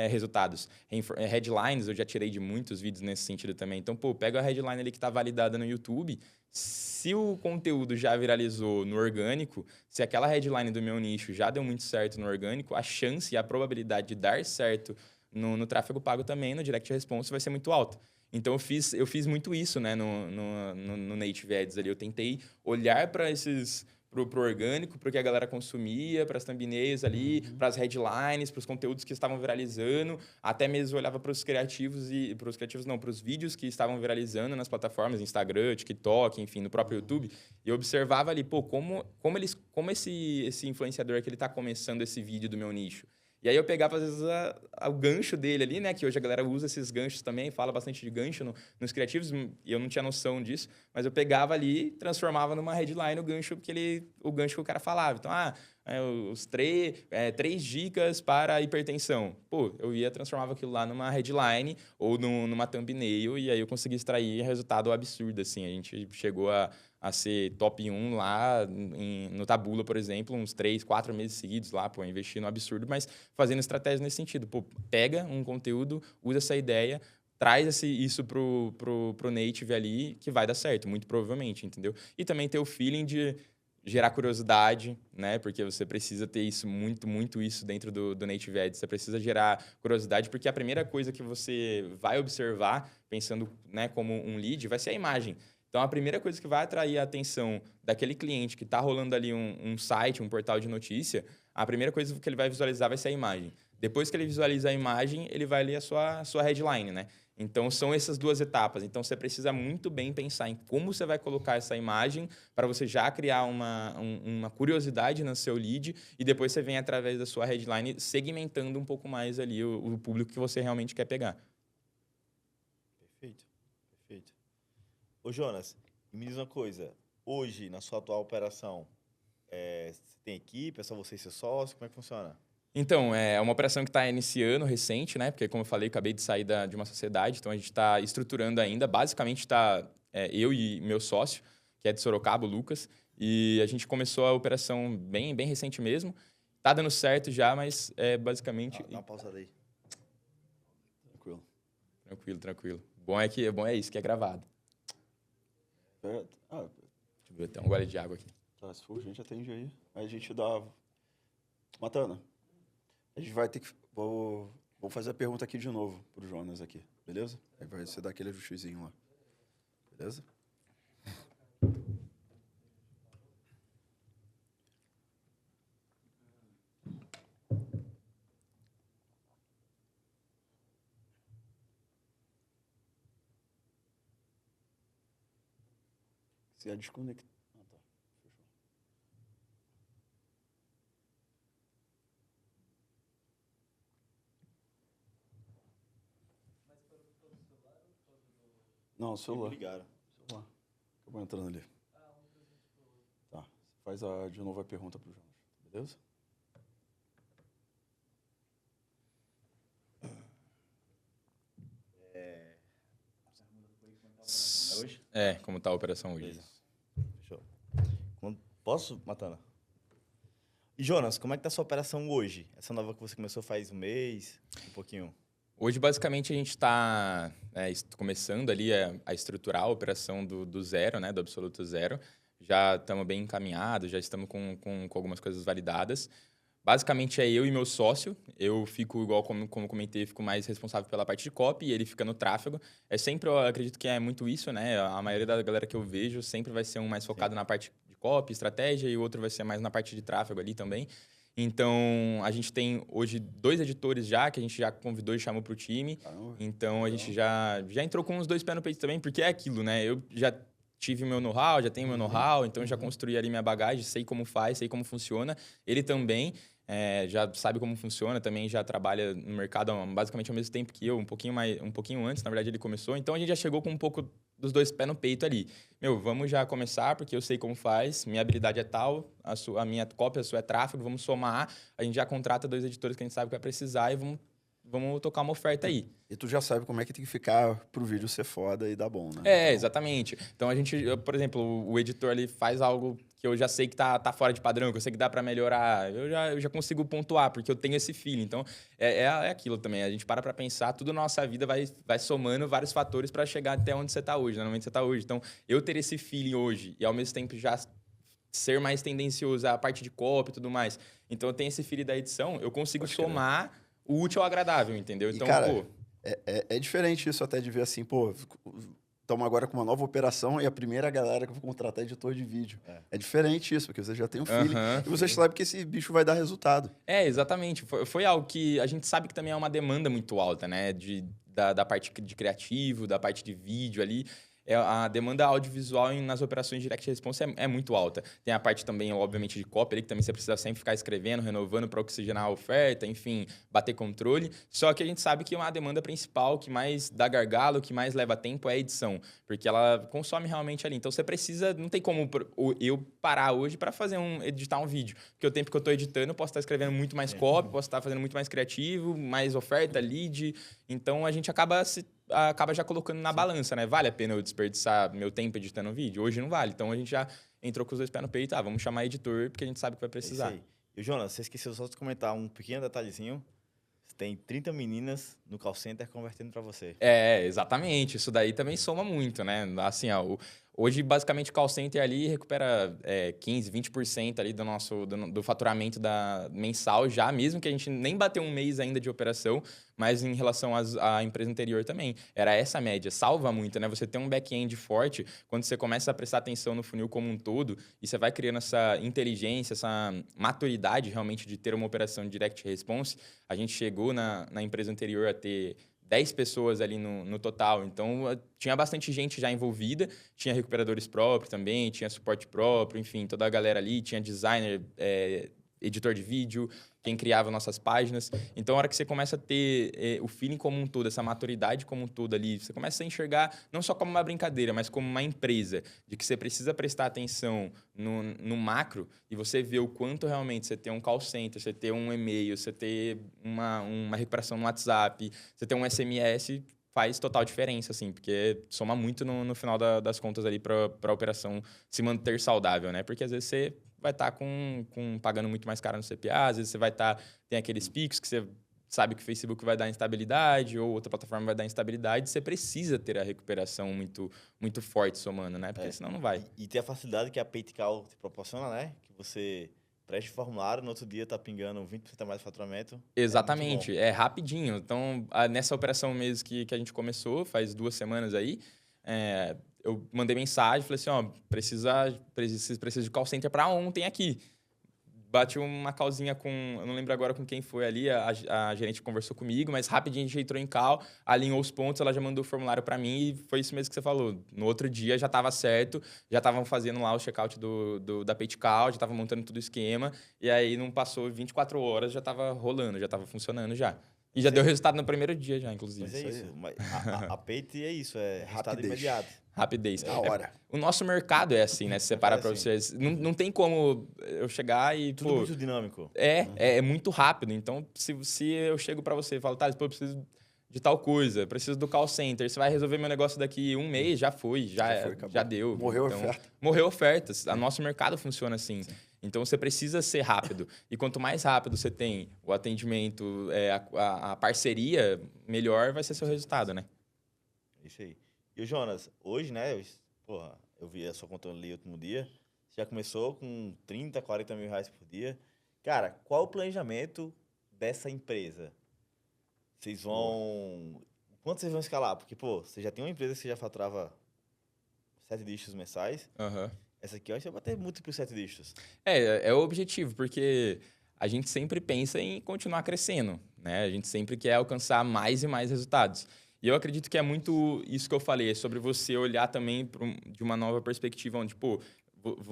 resultados. Headlines, eu já tirei de muitos vídeos nesse sentido também. Então, pô, pega a headline ali que está validada no YouTube. Se o conteúdo já viralizou no orgânico, se aquela headline do meu nicho já deu muito certo no orgânico, a chance e a probabilidade de dar certo no tráfego pago também, no direct response, vai ser muito alta. Então, eu fiz muito isso, né, no Native Ads ali. Eu tentei olhar para pro orgânico, para o que a galera consumia, para as thumbnails ali, para as headlines, para os conteúdos que estavam viralizando, até mesmo olhava para os criativos para os vídeos que estavam viralizando nas plataformas, Instagram, TikTok, enfim, no próprio YouTube, e observava ali, pô, como esse influenciador que ele está começando esse vídeo do meu nicho. E aí eu pegava, às vezes, o gancho dele ali, né? Que hoje a galera usa esses ganchos também, fala bastante de gancho nos criativos, e eu não tinha noção disso, mas eu pegava ali, transformava numa headline o gancho que o cara falava. Então, três dicas para a hipertensão. Pô, eu transformava aquilo lá numa headline ou numa thumbnail, e aí eu consegui extrair resultado absurdo, assim. A gente chegou a ser top 1 lá no Taboola, por exemplo, uns 3, 4 meses seguidos lá, pô, investindo um absurdo, mas fazendo estratégia nesse sentido. Pô, pega um conteúdo, usa essa ideia, traz isso pro native ali, que vai dar certo, muito provavelmente, entendeu? E também ter o feeling de gerar curiosidade, né? Porque você precisa ter isso, muito isso dentro do Native Ads. Você precisa gerar curiosidade, porque a primeira coisa que você vai observar, pensando, né, como um lead, vai ser a imagem. Então, a primeira coisa que vai atrair a atenção daquele cliente que está rolando ali um site, um portal de notícia, a primeira coisa que ele vai visualizar vai ser a imagem. Depois que ele visualiza a imagem, ele vai ler a sua headline, né? Então, são essas duas etapas. Então, você precisa muito bem pensar em como você vai colocar essa imagem para você já criar uma curiosidade no seu lead e depois você vem, através da sua headline, segmentando um pouco mais ali o público que você realmente quer pegar. Perfeito. Ô, Jonas, me diz uma coisa. Hoje, na sua atual operação, você tem equipe? É só você e seu sócio? Como é que funciona? Então, é uma operação que está iniciando, recente, né? Porque, como eu falei, acabei de sair de uma sociedade, então a gente está estruturando ainda. Basicamente, está eu e meu sócio, que é de Sorocaba, o Lucas, e a gente começou a operação bem recente mesmo. Tá dando certo já, mas basicamente... Dá uma pausada aí. Tranquilo. Bom é isso, que é gravado. Deixa eu ver, tem um gole de água aqui. Tá, se for, a gente atende aí. Aí a gente dá... Matana, a gente vai ter que... Vou fazer a pergunta aqui de novo pro Jonas aqui, beleza? Aí vai você dar aquele ajustezinho lá. Beleza? Se é desconectar... Ah, tá. Fechou. Não, o celular. Ligaram. Celular. Acabou entrando ali. Tá. Faz de novo a pergunta pro Jonas. Beleza? Como tá a operação hoje. Beleza. Fechou. Posso, Matana? E, Jonas, como é que tá a sua operação hoje? Essa nova que você começou faz um mês, um pouquinho? Hoje, basicamente, a gente está começando ali a estruturar a operação do zero, né? Do absoluto zero. Já estamos bem encaminhados, já estamos com algumas coisas validadas. Basicamente, é eu e meu sócio. Eu fico, igual como comentei, fico mais responsável pela parte de copy e ele fica no tráfego. Eu acredito que é muito isso, né? A maioria da galera que eu vejo sempre vai ser um mais focado na parte de copy, estratégia, e o outro vai ser mais na parte de tráfego ali também. Então, a gente tem hoje 2 editores já, que a gente já convidou e chamou para o time. Então, a gente já entrou com os 2 pés no peito também, porque é aquilo, né? Eu já tive meu know-how, já tenho meu know-how, então já construí ali minha bagagem, sei como faz, sei como funciona. Ele também já sabe como funciona, também já trabalha no mercado basicamente ao mesmo tempo que eu, um pouquinho antes, na verdade ele começou. Então, a gente já chegou com um pouco dos 2 pés no peito ali. Vamos já começar, porque eu sei como faz, minha habilidade é tal, a minha cópia, a sua é tráfego, vamos somar, a gente já contrata 2 editores que a gente sabe que vai precisar e vamos tocar uma oferta aí. E tu já sabe como é que tem que ficar pro vídeo ser foda e dar bom, né? Exatamente. Então, por exemplo, o editor ali faz algo que eu já sei que tá fora de padrão, que eu sei que dá para melhorar, eu já consigo pontuar, porque eu tenho esse feeling. Então, é aquilo também. A gente para pensar, tudo na nossa vida vai somando vários fatores para chegar até onde você tá hoje, normalmente você tá hoje. Então, eu ter esse feeling hoje e, ao mesmo tempo, já ser mais tendencioso à parte de copy e tudo mais. Então, eu tenho esse feeling da edição, eu consigo somar o útil ao agradável, entendeu? Então, cara, é diferente isso até de ver assim, estamos agora com uma nova operação e a primeira galera que eu vou contratar é editor de vídeo. É diferente isso, porque você já tem um feeling e você sabe que esse bicho vai dar resultado. Exatamente. Foi algo que a gente sabe que também é uma demanda muito alta, né? Da parte de criativo, da parte de vídeo ali. A demanda audiovisual nas operações de direct response é muito alta. Tem a parte também, obviamente, de copy, ali, que também você precisa sempre ficar escrevendo, renovando para oxigenar a oferta, enfim, bater controle. Só que a gente sabe que uma demanda principal, que mais dá gargalo, que mais leva tempo, é a edição. Porque ela consome realmente ali. Então, você precisa... Não tem como eu parar hoje para editar um vídeo. Porque o tempo que eu estou editando, eu posso estar escrevendo muito mais copy, posso estar fazendo muito mais criativo, mais oferta, lead. Então, a gente acaba já colocando na balança, né? Vale a pena eu desperdiçar meu tempo editando um vídeo? Hoje não vale. Então, a gente já entrou com os 2 pés no peito. Vamos chamar editor, porque a gente sabe que vai precisar. É isso aí. E, Jonas, você esqueceu só de comentar um pequeno detalhezinho. Você tem 30 meninas no call center convertendo para você. Exatamente. Isso daí também soma muito, né? Assim, hoje, basicamente, o call center ali recupera 15%, 20% ali do faturamento mensal já, mesmo que a gente nem bateu um mês ainda de operação, mas em relação à empresa anterior também. Era essa a média. Salva muito, né? Você tem um back-end forte, quando você começa a prestar atenção no funil como um todo, e você vai criando essa inteligência, essa maturidade realmente de ter uma operação de direct response. A gente chegou na empresa anterior a ter 10 pessoas ali no total. Então, tinha bastante gente já envolvida. Tinha recuperadores próprios também, tinha suporte próprio, enfim, toda a galera ali. Tinha designer, editor de vídeo, quem criava nossas páginas. Então, a hora que você começa a ter o feeling como um todo, essa maturidade como um todo ali, você começa a enxergar não só como uma brincadeira, mas como uma empresa, de que você precisa prestar atenção no macro e você vê o quanto realmente você ter um call center, você ter um e-mail, você ter uma recuperação no WhatsApp, você ter um SMS, faz total diferença, assim, porque soma muito no final das contas ali para a operação se manter saudável, né? Porque às vezes você vai estar pagando muito mais caro no CPA, às vezes você vai tem aqueles picos que você sabe que o Facebook vai dar instabilidade ou outra plataforma vai dar instabilidade, você precisa ter a recuperação muito, muito forte somando, né? Porque senão não vai. E tem a facilidade que a PayTcal te proporciona, né? Que você preste formulário, no outro dia tá pingando 20% a mais de faturamento. Exatamente, é rapidinho. Então, nessa operação mesmo que a gente começou, faz 2 semanas aí, eu mandei mensagem, falei assim, precisa de call center para ontem aqui. Bati uma callzinha eu não lembro agora com quem foi ali, a gerente conversou comigo, mas rapidinho a gente entrou em call, alinhou os pontos, ela já mandou o formulário para mim e foi isso mesmo que você falou. No outro dia já estava certo, já estavam fazendo lá o checkout da PayTcal, já estavam montando todo o esquema, e aí não passou 24 horas, já estava rolando, já estava funcionando já. E já deu resultado no primeiro dia já, inclusive. Mas é isso. A Payt é isso, é resultado imediato. Rapidez. Na hora. O nosso mercado é assim, né? Se você parar para vocês. Não tem como eu chegar e... Tudo muito dinâmico. É muito rápido. Então, se eu chego para você e falo, Thales, eu preciso de tal coisa, preciso do call center, você vai resolver meu negócio daqui um mês, já foi, acabou. já deu. Morreu a Então, oferta. morreu a oferta. O nosso mercado funciona assim. Então, você precisa ser rápido. E quanto mais rápido você tem o atendimento, a parceria, melhor vai ser seu resultado, né? Isso aí. E o Jonas, hoje, né? Porra, eu vi a sua conta ali último dia. Você já começou com 30, 40 mil reais por dia. Cara, qual o planejamento dessa empresa? Vocês vão... Quanto vocês vão escalar? Porque, pô, você já tem uma empresa que você já faturava 7 dígitos mensais. Aham. Essa aqui, eu acho que vai bater múltiplos 7 dígitos. É o objetivo, porque a gente sempre pensa em continuar crescendo, né? A gente sempre quer alcançar mais e mais resultados. E eu acredito que é muito isso que eu falei, é sobre você olhar também de uma nova perspectiva, onde, pô,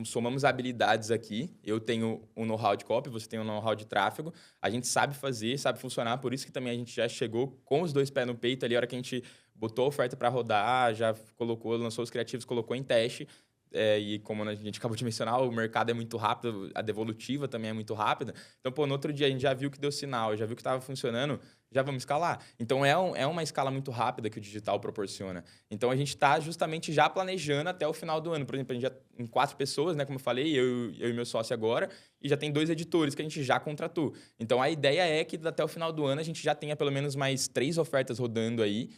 somamos habilidades aqui, eu tenho um know-how de copy, você tem um know-how de tráfego, a gente sabe fazer, sabe funcionar, por isso que também a gente já chegou com os 2 pés no peito ali, a hora que a gente botou a oferta para rodar, já lançou os criativos, colocou em teste. E como a gente acabou de mencionar, o mercado é muito rápido, a devolutiva também é muito rápida. Então, pô, no outro dia a gente já viu que deu sinal, já viu que estava funcionando, já vamos escalar. Então, é uma escala muito rápida que o digital proporciona. Então, a gente está justamente já planejando até o final do ano. Por exemplo, a gente já em 4 pessoas, né, como eu falei, eu e meu sócio agora, e já tem 2 editores que a gente já contratou. Então, a ideia é que até o final do ano a gente já tenha pelo menos mais 3 ofertas rodando aí.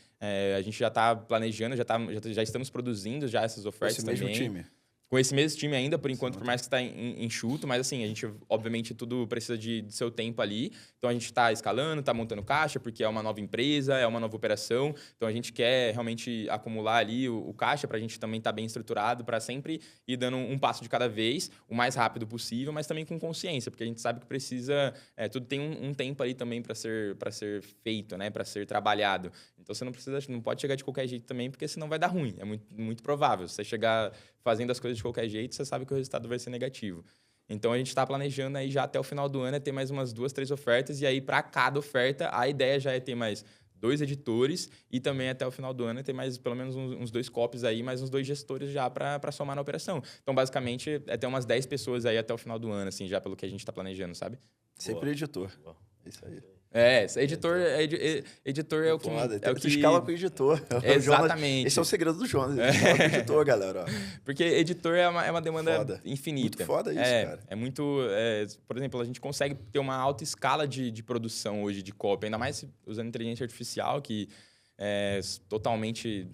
A gente já está planejando, já estamos produzindo já essas ofertas também. Esse mesmo time. Com esse mesmo time ainda, por enquanto, por mais que está enxuto, mas assim, a gente, obviamente, tudo precisa de seu tempo ali. Então, a gente está escalando, está montando caixa, porque é uma nova empresa, é uma nova operação. Então, a gente quer realmente acumular ali o caixa para a gente também estar bem estruturado, para sempre ir dando um passo de cada vez, o mais rápido possível, mas também com consciência, porque a gente sabe que precisa... tudo tem um tempo ali também para ser feito, né? Para ser trabalhado. Então, você não pode chegar de qualquer jeito também, porque senão vai dar ruim. É muito, muito provável. Você chegar fazendo as coisas de qualquer jeito, você sabe que o resultado vai ser negativo. Então, a gente está planejando aí já até o final do ano ter mais umas 2, 3 ofertas. E aí, para cada oferta, a ideia já é ter mais 2 editores e também até o final do ano ter mais pelo menos uns 2 copies aí, mais uns 2 gestores já para somar na operação. Então, basicamente, é ter umas 10 pessoas aí até o final do ano, assim, já pelo que a gente está planejando, sabe? Sempre editor. Isso aí. Editor é o que... Foda, é o tu que... escala com o editor. Exatamente. Esse é o segredo do Jonas. Escala com o editor, galera. Porque editor é uma demanda Foda. infinita. Muito foda isso, cara. É muito... por exemplo, a gente consegue ter uma alta escala de produção hoje de copy, ainda mais usando inteligência artificial, que sou totalmente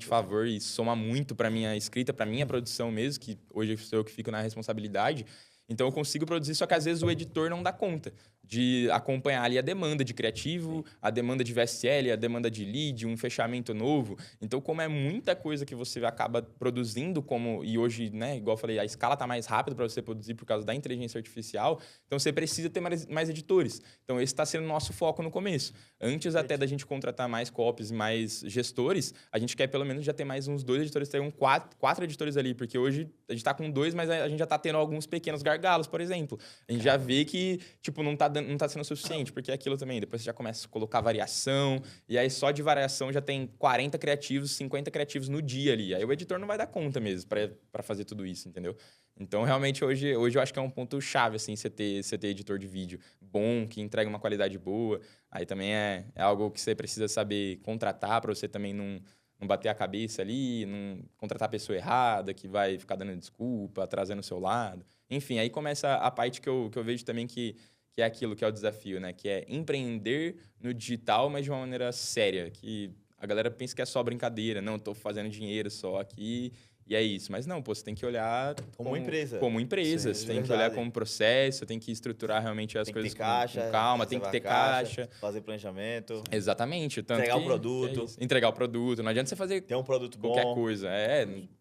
a favor e soma muito para minha escrita, para minha produção mesmo, que hoje sou eu que fico na responsabilidade. Então, eu consigo produzir, só que às vezes o editor não dá conta de acompanhar ali a demanda de criativo, a demanda de VSL, a demanda de lead, um fechamento novo. Então, como é muita coisa que você acaba produzindo, e hoje, né, igual eu falei, a escala está mais rápida para você produzir por causa da inteligência artificial, então você precisa ter mais editores. Então, esse está sendo o nosso foco no começo. Antes até da gente contratar mais copies, mais gestores, a gente quer pelo menos já ter mais uns 2 editores, ter 4 editores ali, porque hoje a gente está com 2, mas a gente já está tendo alguns pequenos gargalos, por exemplo. A gente já vê que, tipo, não tá sendo suficiente, porque é aquilo também. Depois você já começa a colocar variação, e aí só de variação já tem 40 criativos, 50 criativos no dia ali. Aí o editor não vai dar conta mesmo para fazer tudo isso, entendeu? Então, realmente, hoje eu acho que é um ponto chave, assim, você ter editor de vídeo bom, que entrega uma qualidade boa. Aí também é algo que você precisa saber contratar para você também não bater a cabeça ali, não contratar a pessoa errada, que vai ficar dando desculpa, trazendo o seu lado. Enfim, aí começa a parte que eu vejo também que é aquilo que é o desafio, né? Que é empreender no digital, mas de uma maneira séria. Que a galera pensa que é só brincadeira. Não, estou fazendo dinheiro só aqui e é isso. Mas não, pô, você tem que olhar Como empresa. Como empresa. Sim, você tem que olhar como processo, você tem que estruturar realmente as coisas com calma, tem que ter caixa. Fazer planejamento. Exatamente. Entregar o produto. Entregar o produto. Não adianta você fazer ter um produto qualquer bom. coisa.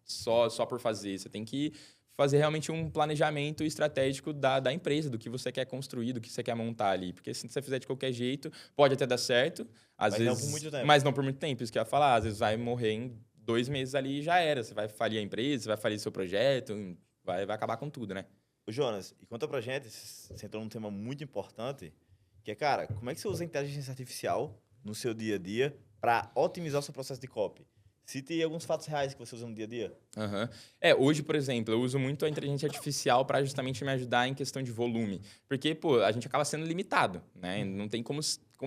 Só por fazer. Você tem que fazer realmente um planejamento estratégico da empresa, do que você quer construir, do que você quer montar ali. Porque se você fizer de qualquer jeito, pode até dar certo, às vezes, não por muito tempo. Mas não por muito tempo, isso que eu ia falar. Às vezes vai morrer em 2 meses ali e já era. Você vai falir a empresa, você vai falir seu projeto, vai acabar com tudo, né? Ô, Jonas, e conta pra gente, você entrou num tema muito importante, que é, cara, como é que você usa a inteligência artificial no seu dia a dia para otimizar o seu processo de copy? Cite alguns fatos reais que você usa no dia a dia. Aham. Hoje, por exemplo, eu uso muito a inteligência artificial para justamente me ajudar em questão de volume. Porque, pô, a gente acaba sendo limitado, né? Não tem como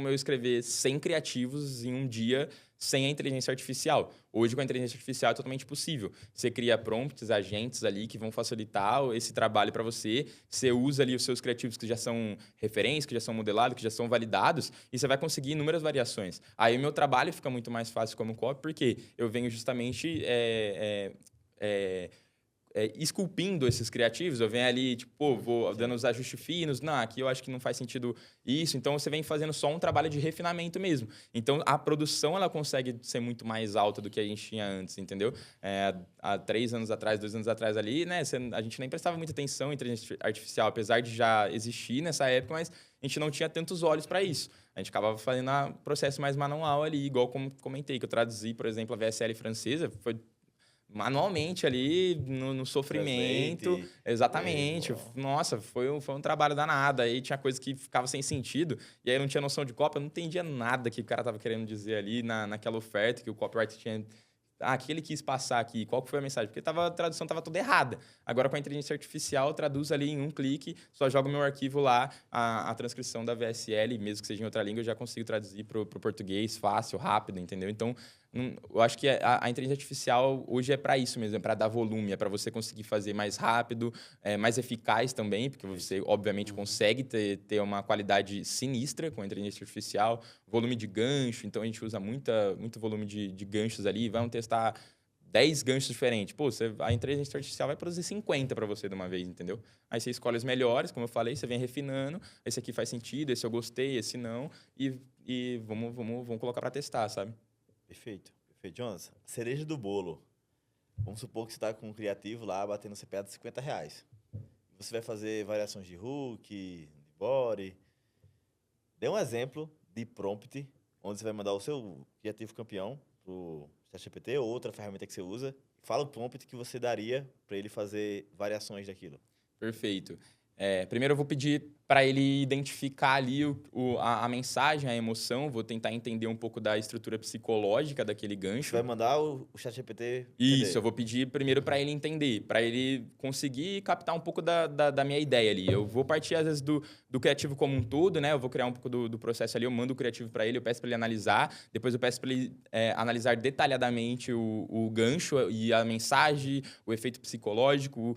eu escrever 100 criativos em um dia sem a inteligência artificial. Hoje, com a inteligência artificial, é totalmente possível. Você cria prompts, agentes ali que vão facilitar esse trabalho para você. Você usa ali os seus criativos que já são referências, que já são modelados, que já são validados, e você vai conseguir inúmeras variações. Aí o meu trabalho fica muito mais fácil como copy, porque eu venho justamente esculpindo esses criativos, eu venho ali, tipo, pô, vou dando os ajustes finos, não, aqui eu acho que não faz sentido isso, então você vem fazendo só um trabalho de refinamento mesmo. Então, a produção, ela consegue ser muito mais alta do que a gente tinha antes, entendeu? Há 3 anos atrás, 2 anos atrás ali, né, a gente nem prestava muita atenção em inteligência artificial, apesar de já existir nessa época, mas a gente não tinha tantos olhos para isso. A gente acabava fazendo um processo mais manual ali, igual como comentei, que eu traduzi, por exemplo, a VSL francesa, foi manualmente ali, no sofrimento. Presente. Exatamente. Nossa, foi um trabalho danado. Aí tinha coisa que ficava sem sentido. E aí eu não tinha noção de copy. Eu não entendia nada que o cara tava querendo dizer ali naquela oferta que o copyright tinha... o que ele quis passar aqui? Qual que foi a mensagem? Porque a tradução estava toda errada. Agora, com a inteligência artificial, traduz ali em um clique, só joga o meu arquivo lá, a transcrição da VSL, mesmo que seja em outra língua, eu já consigo traduzir para o português fácil, rápido, entendeu? Então, eu acho que a inteligência artificial hoje é para isso mesmo, é para dar volume, é para você conseguir fazer mais rápido, mais eficaz também, porque você, obviamente, consegue ter uma qualidade sinistra com a inteligência artificial, volume de gancho, então a gente usa muito volume de ganchos ali, vamos testar 10 ganchos diferentes. Pô, a inteligência artificial vai produzir 50 para você de uma vez, entendeu? Aí você escolhe os melhores, como eu falei, você vem refinando, esse aqui faz sentido, esse eu gostei, esse não, e vamos colocar para testar, sabe? Perfeito. Perfeito. Jonas, cereja do bolo. Vamos supor que você está com um criativo lá, batendo CPA de R$50. Você vai fazer variações de hook, de body. Dê um exemplo de prompt, onde você vai mandar o seu criativo campeão para o ChatGPT ou outra ferramenta que você usa. Fala o prompt que você daria para ele fazer variações daquilo. Perfeito. Primeiro eu vou pedir para ele identificar ali a mensagem, a emoção. Vou tentar entender um pouco da estrutura psicológica daquele gancho. Você vai mandar o ChatGPT Isso, eu vou pedir primeiro para ele entender, para ele conseguir captar um pouco da minha ideia ali. Eu vou partir, às vezes, do criativo como um todo, né? Eu vou criar um pouco do processo ali, eu mando o criativo para ele, eu peço para ele analisar, depois eu peço para ele analisar detalhadamente o gancho e a mensagem, o efeito psicológico,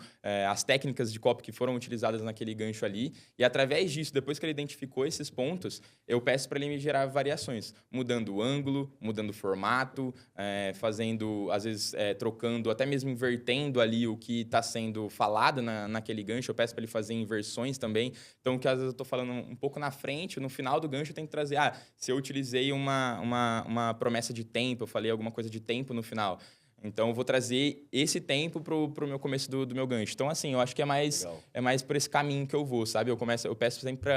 as técnicas de copy que foram utilizadas naquele gancho ali. E através disso, depois que ele identificou esses pontos, eu peço para ele me gerar variações, mudando o ângulo, mudando o formato, fazendo, às vezes, trocando, até mesmo invertendo ali o que está sendo falado naquele gancho. Eu peço para ele fazer inversões também. Então, que às vezes eu estou falando um pouco na frente, no final do gancho eu tenho que trazer, se eu utilizei uma promessa de tempo, eu falei alguma coisa de tempo no final. Então, eu vou trazer esse tempo pro meu começo do meu gancho. Então, assim, eu acho que é mais por esse caminho que eu vou, sabe? Eu peço sempre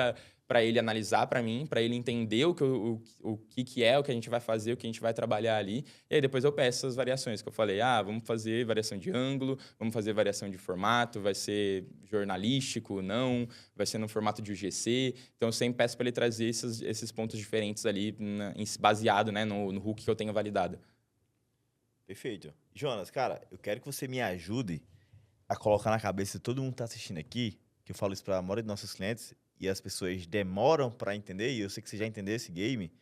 para ele analisar para mim, para ele entender o que é, o que a gente vai fazer, o que a gente vai trabalhar ali. E aí, depois eu peço essas variações que eu falei. Vamos fazer variação de ângulo, vamos fazer variação de formato, vai ser jornalístico, não, vai ser no formato de UGC. Então, eu sempre peço para ele trazer esses pontos diferentes ali, baseado, né, no hook que eu tenho validado. Perfeito. Jonas, cara, eu quero que você me ajude a colocar na cabeça de todo mundo que está assistindo aqui, que eu falo isso para a maioria dos nossos clientes, e as pessoas demoram para entender, e eu sei que você já entendeu esse game,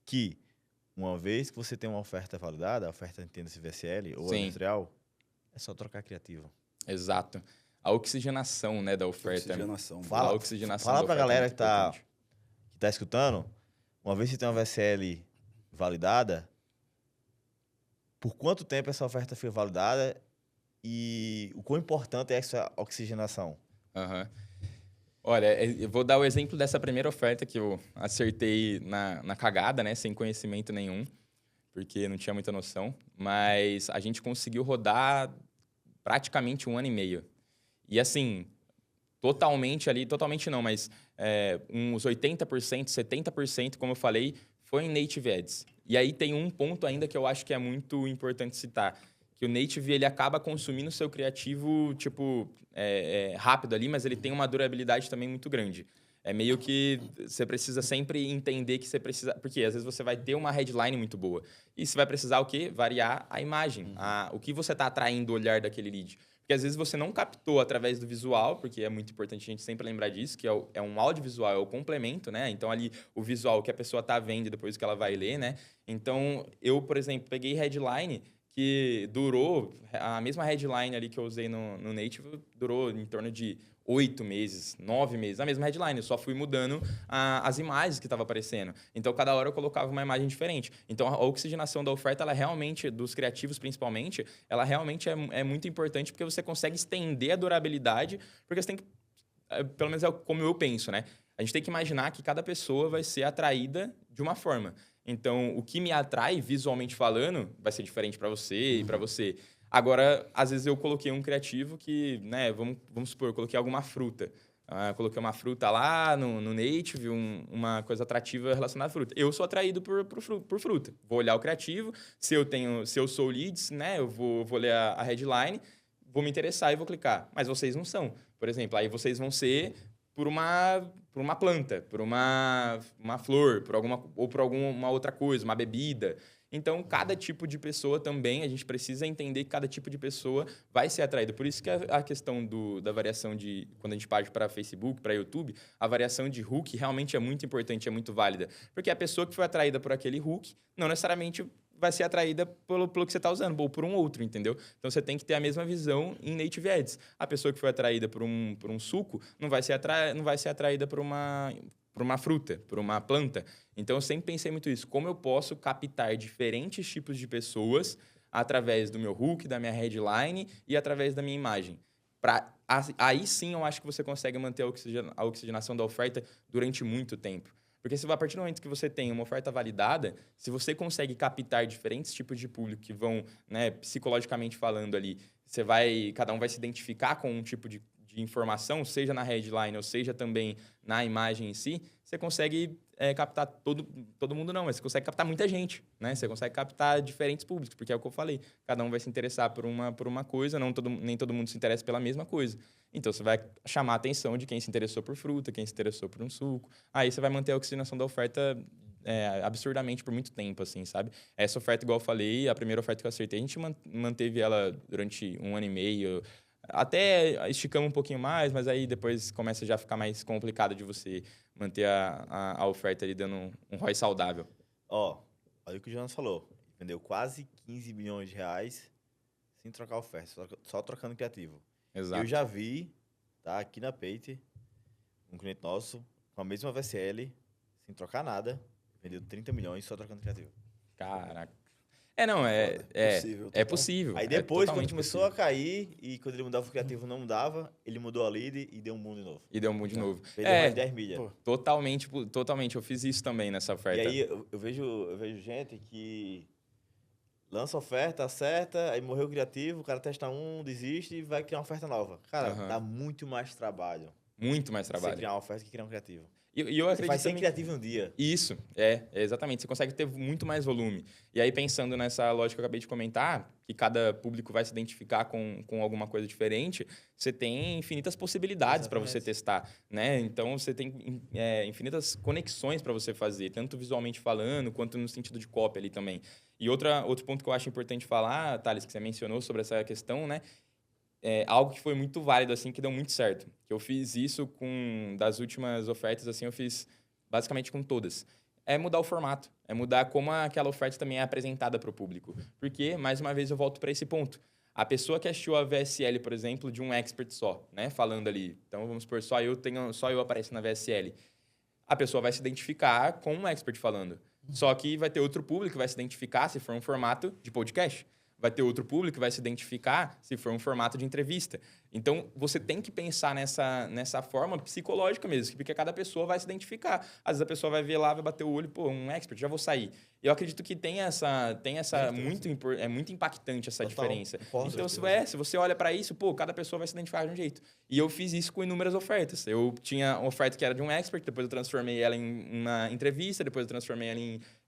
que uma vez que você tem uma oferta validada, a oferta entenda-se VSL ou industrial, é só trocar criativo. Exato. A oxigenação, né, da oferta. Fala para a galera que tá escutando, uma vez que você tem uma VSL validada, por quanto tempo essa oferta foi validada e o quão importante é essa oxigenação? Olha, eu vou dar o exemplo dessa primeira oferta que eu acertei na cagada, né, sem conhecimento nenhum, porque não tinha muita noção, mas a gente conseguiu rodar praticamente 1 ano e meio. E assim, totalmente não, mas uns 80%, 70%, como eu falei, foi em Native Ads. E aí tem um ponto ainda que eu acho que é muito importante citar, que o Native ele acaba consumindo o seu criativo, tipo, rápido ali, mas ele tem uma durabilidade também muito grande. É meio que você precisa sempre entender que você precisa... Porque às vezes você vai ter uma headline muito boa. E você vai precisar o quê? Variar a imagem. O que você está atraindo o olhar daquele lead. Porque às vezes você não captou através do visual, porque é muito importante a gente sempre lembrar disso, que é um audiovisual, é o complemento, né? Então ali o visual que a pessoa está vendo e depois que ela vai ler, né? Então eu, por exemplo, peguei headline que durou... A mesma headline ali que eu usei no Native durou em torno de 8 meses, 9 meses, a mesma headline. Eu só fui mudando as imagens que estavam aparecendo. Então, cada hora eu colocava uma imagem diferente. Então, a oxigenação da oferta, ela realmente, dos criativos principalmente, ela realmente é muito importante porque você consegue estender a durabilidade, porque você tem que, pelo menos é como eu penso, né? A gente tem que imaginar que cada pessoa vai ser atraída de uma forma. Então, o que me atrai, visualmente falando, vai ser diferente para você e para você. Agora, às vezes eu coloquei um criativo que, né, vamos supor, eu coloquei alguma fruta. Coloquei uma fruta lá no Native, uma coisa atrativa relacionada à fruta. Eu sou atraído por fruta. Vou olhar o criativo, se eu sou o leads, né, eu vou ler a headline, vou me interessar e vou clicar. Mas vocês não são. Por exemplo, aí vocês vão ser por uma planta, por uma flor, ou por alguma outra coisa, uma bebida. Então, cada tipo de pessoa também, a gente precisa entender que cada tipo de pessoa vai ser atraída. Por isso que a questão da variação de... Quando a gente parte para Facebook, para YouTube, a variação de hook realmente é muito importante, é muito válida. Porque a pessoa que foi atraída por aquele hook, não necessariamente vai ser atraída pelo que você está usando, ou por um outro, entendeu? Então, você tem que ter a mesma visão em Native Ads. A pessoa que foi atraída por um suco não vai ser atraída por uma fruta, por uma planta. Então, eu sempre pensei muito isso. Como eu posso captar diferentes tipos de pessoas através do meu hook, da minha headline e através da minha imagem? Aí sim, eu acho que você consegue manter a oxigenação da oferta durante muito tempo. Porque a partir do momento que você tem uma oferta validada, se você consegue captar diferentes tipos de público que vão, né, psicologicamente falando ali, cada um vai se identificar com um tipo de informação, seja na headline ou seja também na imagem em si, você consegue captar todo mundo não, mas você consegue captar muita gente, né? Você consegue captar diferentes públicos, porque é o que eu falei, cada um vai se interessar por uma coisa, nem todo mundo se interessa pela mesma coisa. Então, você vai chamar a atenção de quem se interessou por fruta, quem se interessou por um suco. Aí você vai manter a oxigenação da oferta absurdamente por muito tempo, assim, sabe? Essa oferta, igual eu falei, a primeira oferta que eu acertei, a gente manteve ela durante 1 ano e meio. Até esticamos um pouquinho mais, mas aí depois começa já a ficar mais complicado de você manter a oferta ali dando um ROI saudável. Olha o que o Jonas falou. Vendeu quase 15 milhões de reais sem trocar oferta, só trocando criativo. Exato. Eu já vi, tá, aqui na Payte, um cliente nosso com a mesma VSL, sem trocar nada, vendeu 30 milhões só trocando criativo. Caraca. É possível. Aí depois, quando começou a cair, e quando ele mudava o criativo não mudava, ele mudou a lead e deu um boom de novo. De novo. Vendeu mais 10 milhas. Totalmente. Eu fiz isso também nessa oferta. E aí eu vejo gente que lança oferta, acerta, aí morreu o criativo, o cara testa desiste e vai criar uma oferta nova. Cara, dá muito mais trabalho. Muito mais trabalho. Você criar uma oferta que criar um criativo. E eu acredito você faz 100 também... criativos em um dia. Isso, exatamente. Você consegue ter muito mais volume. E aí, pensando nessa lógica que eu acabei de comentar, que cada público vai se identificar com alguma coisa diferente, você tem infinitas possibilidades para você testar, né? Então, você tem infinitas conexões para você fazer, tanto visualmente falando, quanto no sentido de copy ali também. E outro ponto que eu acho importante falar, Thales, que você mencionou sobre essa questão, né? Algo que foi muito válido, assim, que deu muito certo. Que eu fiz isso das últimas ofertas, assim, eu fiz basicamente com todas. É mudar o formato, é mudar como aquela oferta também é apresentada para o público. Porque, mais uma vez, eu volto para esse ponto. A pessoa que assistiu a VSL, por exemplo, de um expert só, né, falando ali, então vamos supor, só eu apareço na VSL, a pessoa vai se identificar com um expert falando. Só que vai ter outro público que vai se identificar se for um formato de podcast. Vai ter outro público que vai se identificar se for um formato de entrevista. Então, você tem que pensar nessa forma psicológica mesmo, porque cada pessoa vai se identificar. Às vezes a pessoa vai ver lá, vai bater o olho, um expert, já vou sair. Eu acredito que é muito impactante essa diferença. Então, se você olha para isso, cada pessoa vai se identificar de um jeito. E eu fiz isso com inúmeras ofertas. Eu tinha uma oferta que era de um expert, depois eu transformei ela em uma entrevista, depois eu transformei ela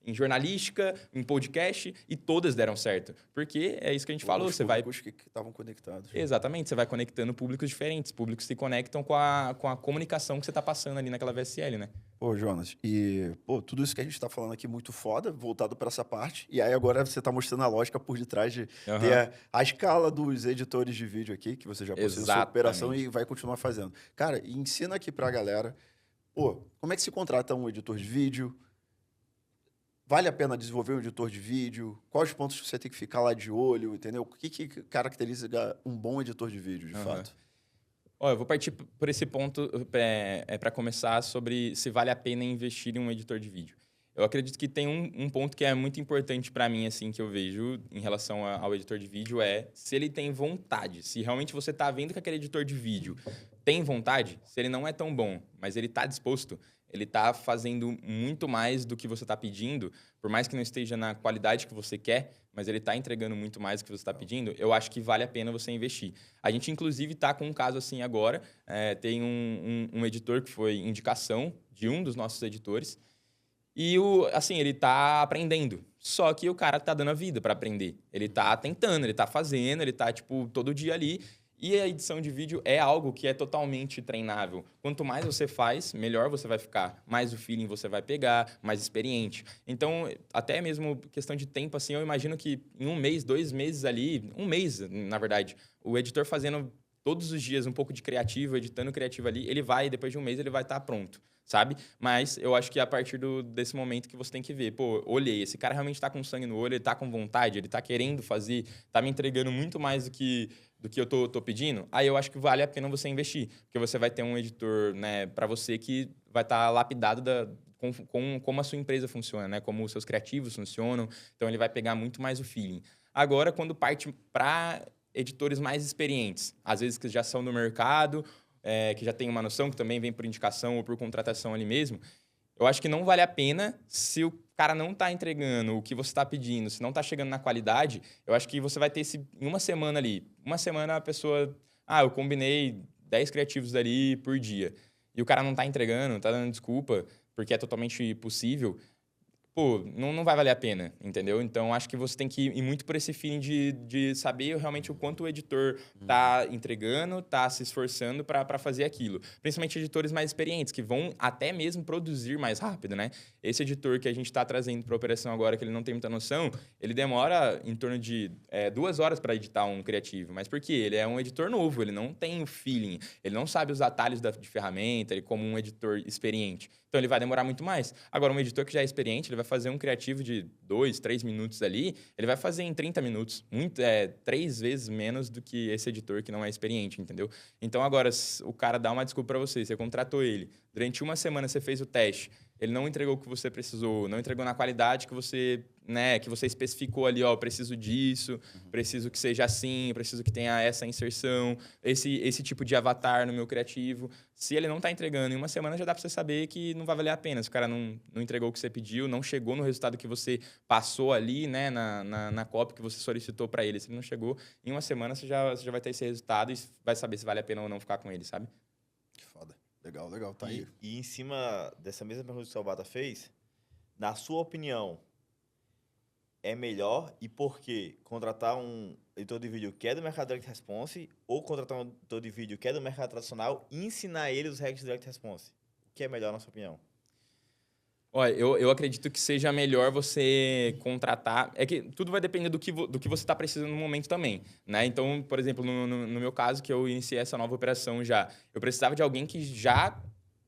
em jornalística, em podcast, e todas deram certo. Porque é isso que a gente falou, você vai... que estavam conectados. Exatamente, você vai conectar conectando públicos diferentes, públicos que se conectam com a comunicação que você está passando ali naquela VSL, né? Pô, Jonas, e tudo isso que a gente está falando aqui muito foda, voltado para essa parte. E aí agora você está mostrando a lógica por detrás de ter a escala dos editores de vídeo aqui, que você já possui sua operação e vai continuar fazendo. Cara, ensina aqui para a galera, como é que se contrata um editor de vídeo? Vale a pena desenvolver um editor de vídeo? Quais os pontos que você tem que ficar lá de olho, entendeu? O que caracteriza um bom editor de vídeo, de fato? Eu vou partir por esse ponto para começar sobre se vale a pena investir em um editor de vídeo. Eu acredito que tem um ponto que é muito importante para mim, assim, que eu vejo em relação ao editor de vídeo, é se ele tem vontade. Se realmente você está vendo que aquele editor de vídeo tem vontade, se ele não é tão bom, mas ele está disposto, ele está fazendo muito mais do que você está pedindo, por mais que não esteja na qualidade que você quer, mas ele está entregando muito mais do que você está pedindo, eu acho que vale a pena você investir. A gente, inclusive, está com um caso assim agora. Tem um editor que foi indicação de um dos nossos editores. E, assim, ele está aprendendo. Só que o cara está dando a vida para aprender. Ele está tentando, ele está fazendo, ele está, tipo, todo dia ali. E a edição de vídeo é algo que é totalmente treinável. Quanto mais você faz, melhor você vai ficar. Mais o feeling você vai pegar, mais experiente. Então, até mesmo questão de tempo, assim, eu imagino que em 1 mês, 2 meses ali, 1 mês, na verdade, o editor fazendo todos os dias um pouco de criativo, editando criativo ali, ele vai, depois de 1 mês, ele vai estar pronto, sabe? Mas eu acho que é a partir desse momento que você tem que ver, olhei, esse cara realmente está com sangue no olho, ele está com vontade, ele está querendo fazer, está me entregando muito mais do que eu tô pedindo, aí eu acho que vale a pena você investir. Porque você vai ter um editor, né, para você que vai estar lapidado com como a sua empresa funciona, né? Como os seus criativos funcionam. Então, ele vai pegar muito mais o feeling. Agora, quando parte para editores mais experientes, às vezes que já são no mercado, que já tem uma noção, que também vem por indicação ou por contratação ali mesmo, eu acho que não vale a pena se o cara não está entregando o que você está pedindo, se não está chegando na qualidade, eu acho que você vai ter em uma semana ali. Uma semana a pessoa... eu combinei 10 criativos ali por dia. E o cara não está entregando, está dando desculpa, porque é totalmente possível. Não vai valer a pena, entendeu? Então, acho que você tem que ir muito por esse feeling de saber realmente o quanto o editor tá entregando, tá se esforçando para fazer aquilo. Principalmente editores mais experientes, que vão até mesmo produzir mais rápido, né? Esse editor que a gente está trazendo para a operação agora, que ele não tem muita noção, ele demora em torno de 2 horas para editar um criativo. Mas por quê? Ele é um editor novo, ele não tem o feeling, ele não sabe os atalhos de ferramenta, ele como um editor experiente. Então, ele vai demorar muito mais. Agora, um editor que já é experiente, ele vai fazer um criativo de 2, 3 minutos ali, ele vai fazer em 30 minutos. 3 vezes menos do que esse editor que não é experiente, entendeu? Então, agora, o cara dá uma desculpa para você contratou ele. Durante 1 semana, você fez o teste. Ele não entregou o que você precisou, não entregou na qualidade que você especificou ali, preciso disso, preciso que seja assim, preciso que tenha essa inserção, esse tipo de avatar no meu criativo. Se ele não está entregando em 1 semana, já dá para você saber que não vai valer a pena. Se o cara não entregou o que você pediu, não chegou no resultado que você passou ali, né, na copy que você solicitou para ele. Se ele não chegou, em 1 semana você já vai ter esse resultado e vai saber se vale a pena ou não ficar com ele, sabe? Que foda. Legal, tá aí. E em cima dessa mesma pergunta que o Salvata fez, na sua opinião, é melhor e por quê contratar um editor de vídeo que é do mercado Direct Response ou contratar um editor de vídeo que é do mercado tradicional e ensinar ele os hacks do Direct Response? O que é melhor, na sua opinião? Olha, eu acredito que seja melhor você contratar... É que tudo vai depender do que você está precisando no momento também, né? Então, por exemplo, no meu caso, que eu iniciei essa nova operação já, eu precisava de alguém que já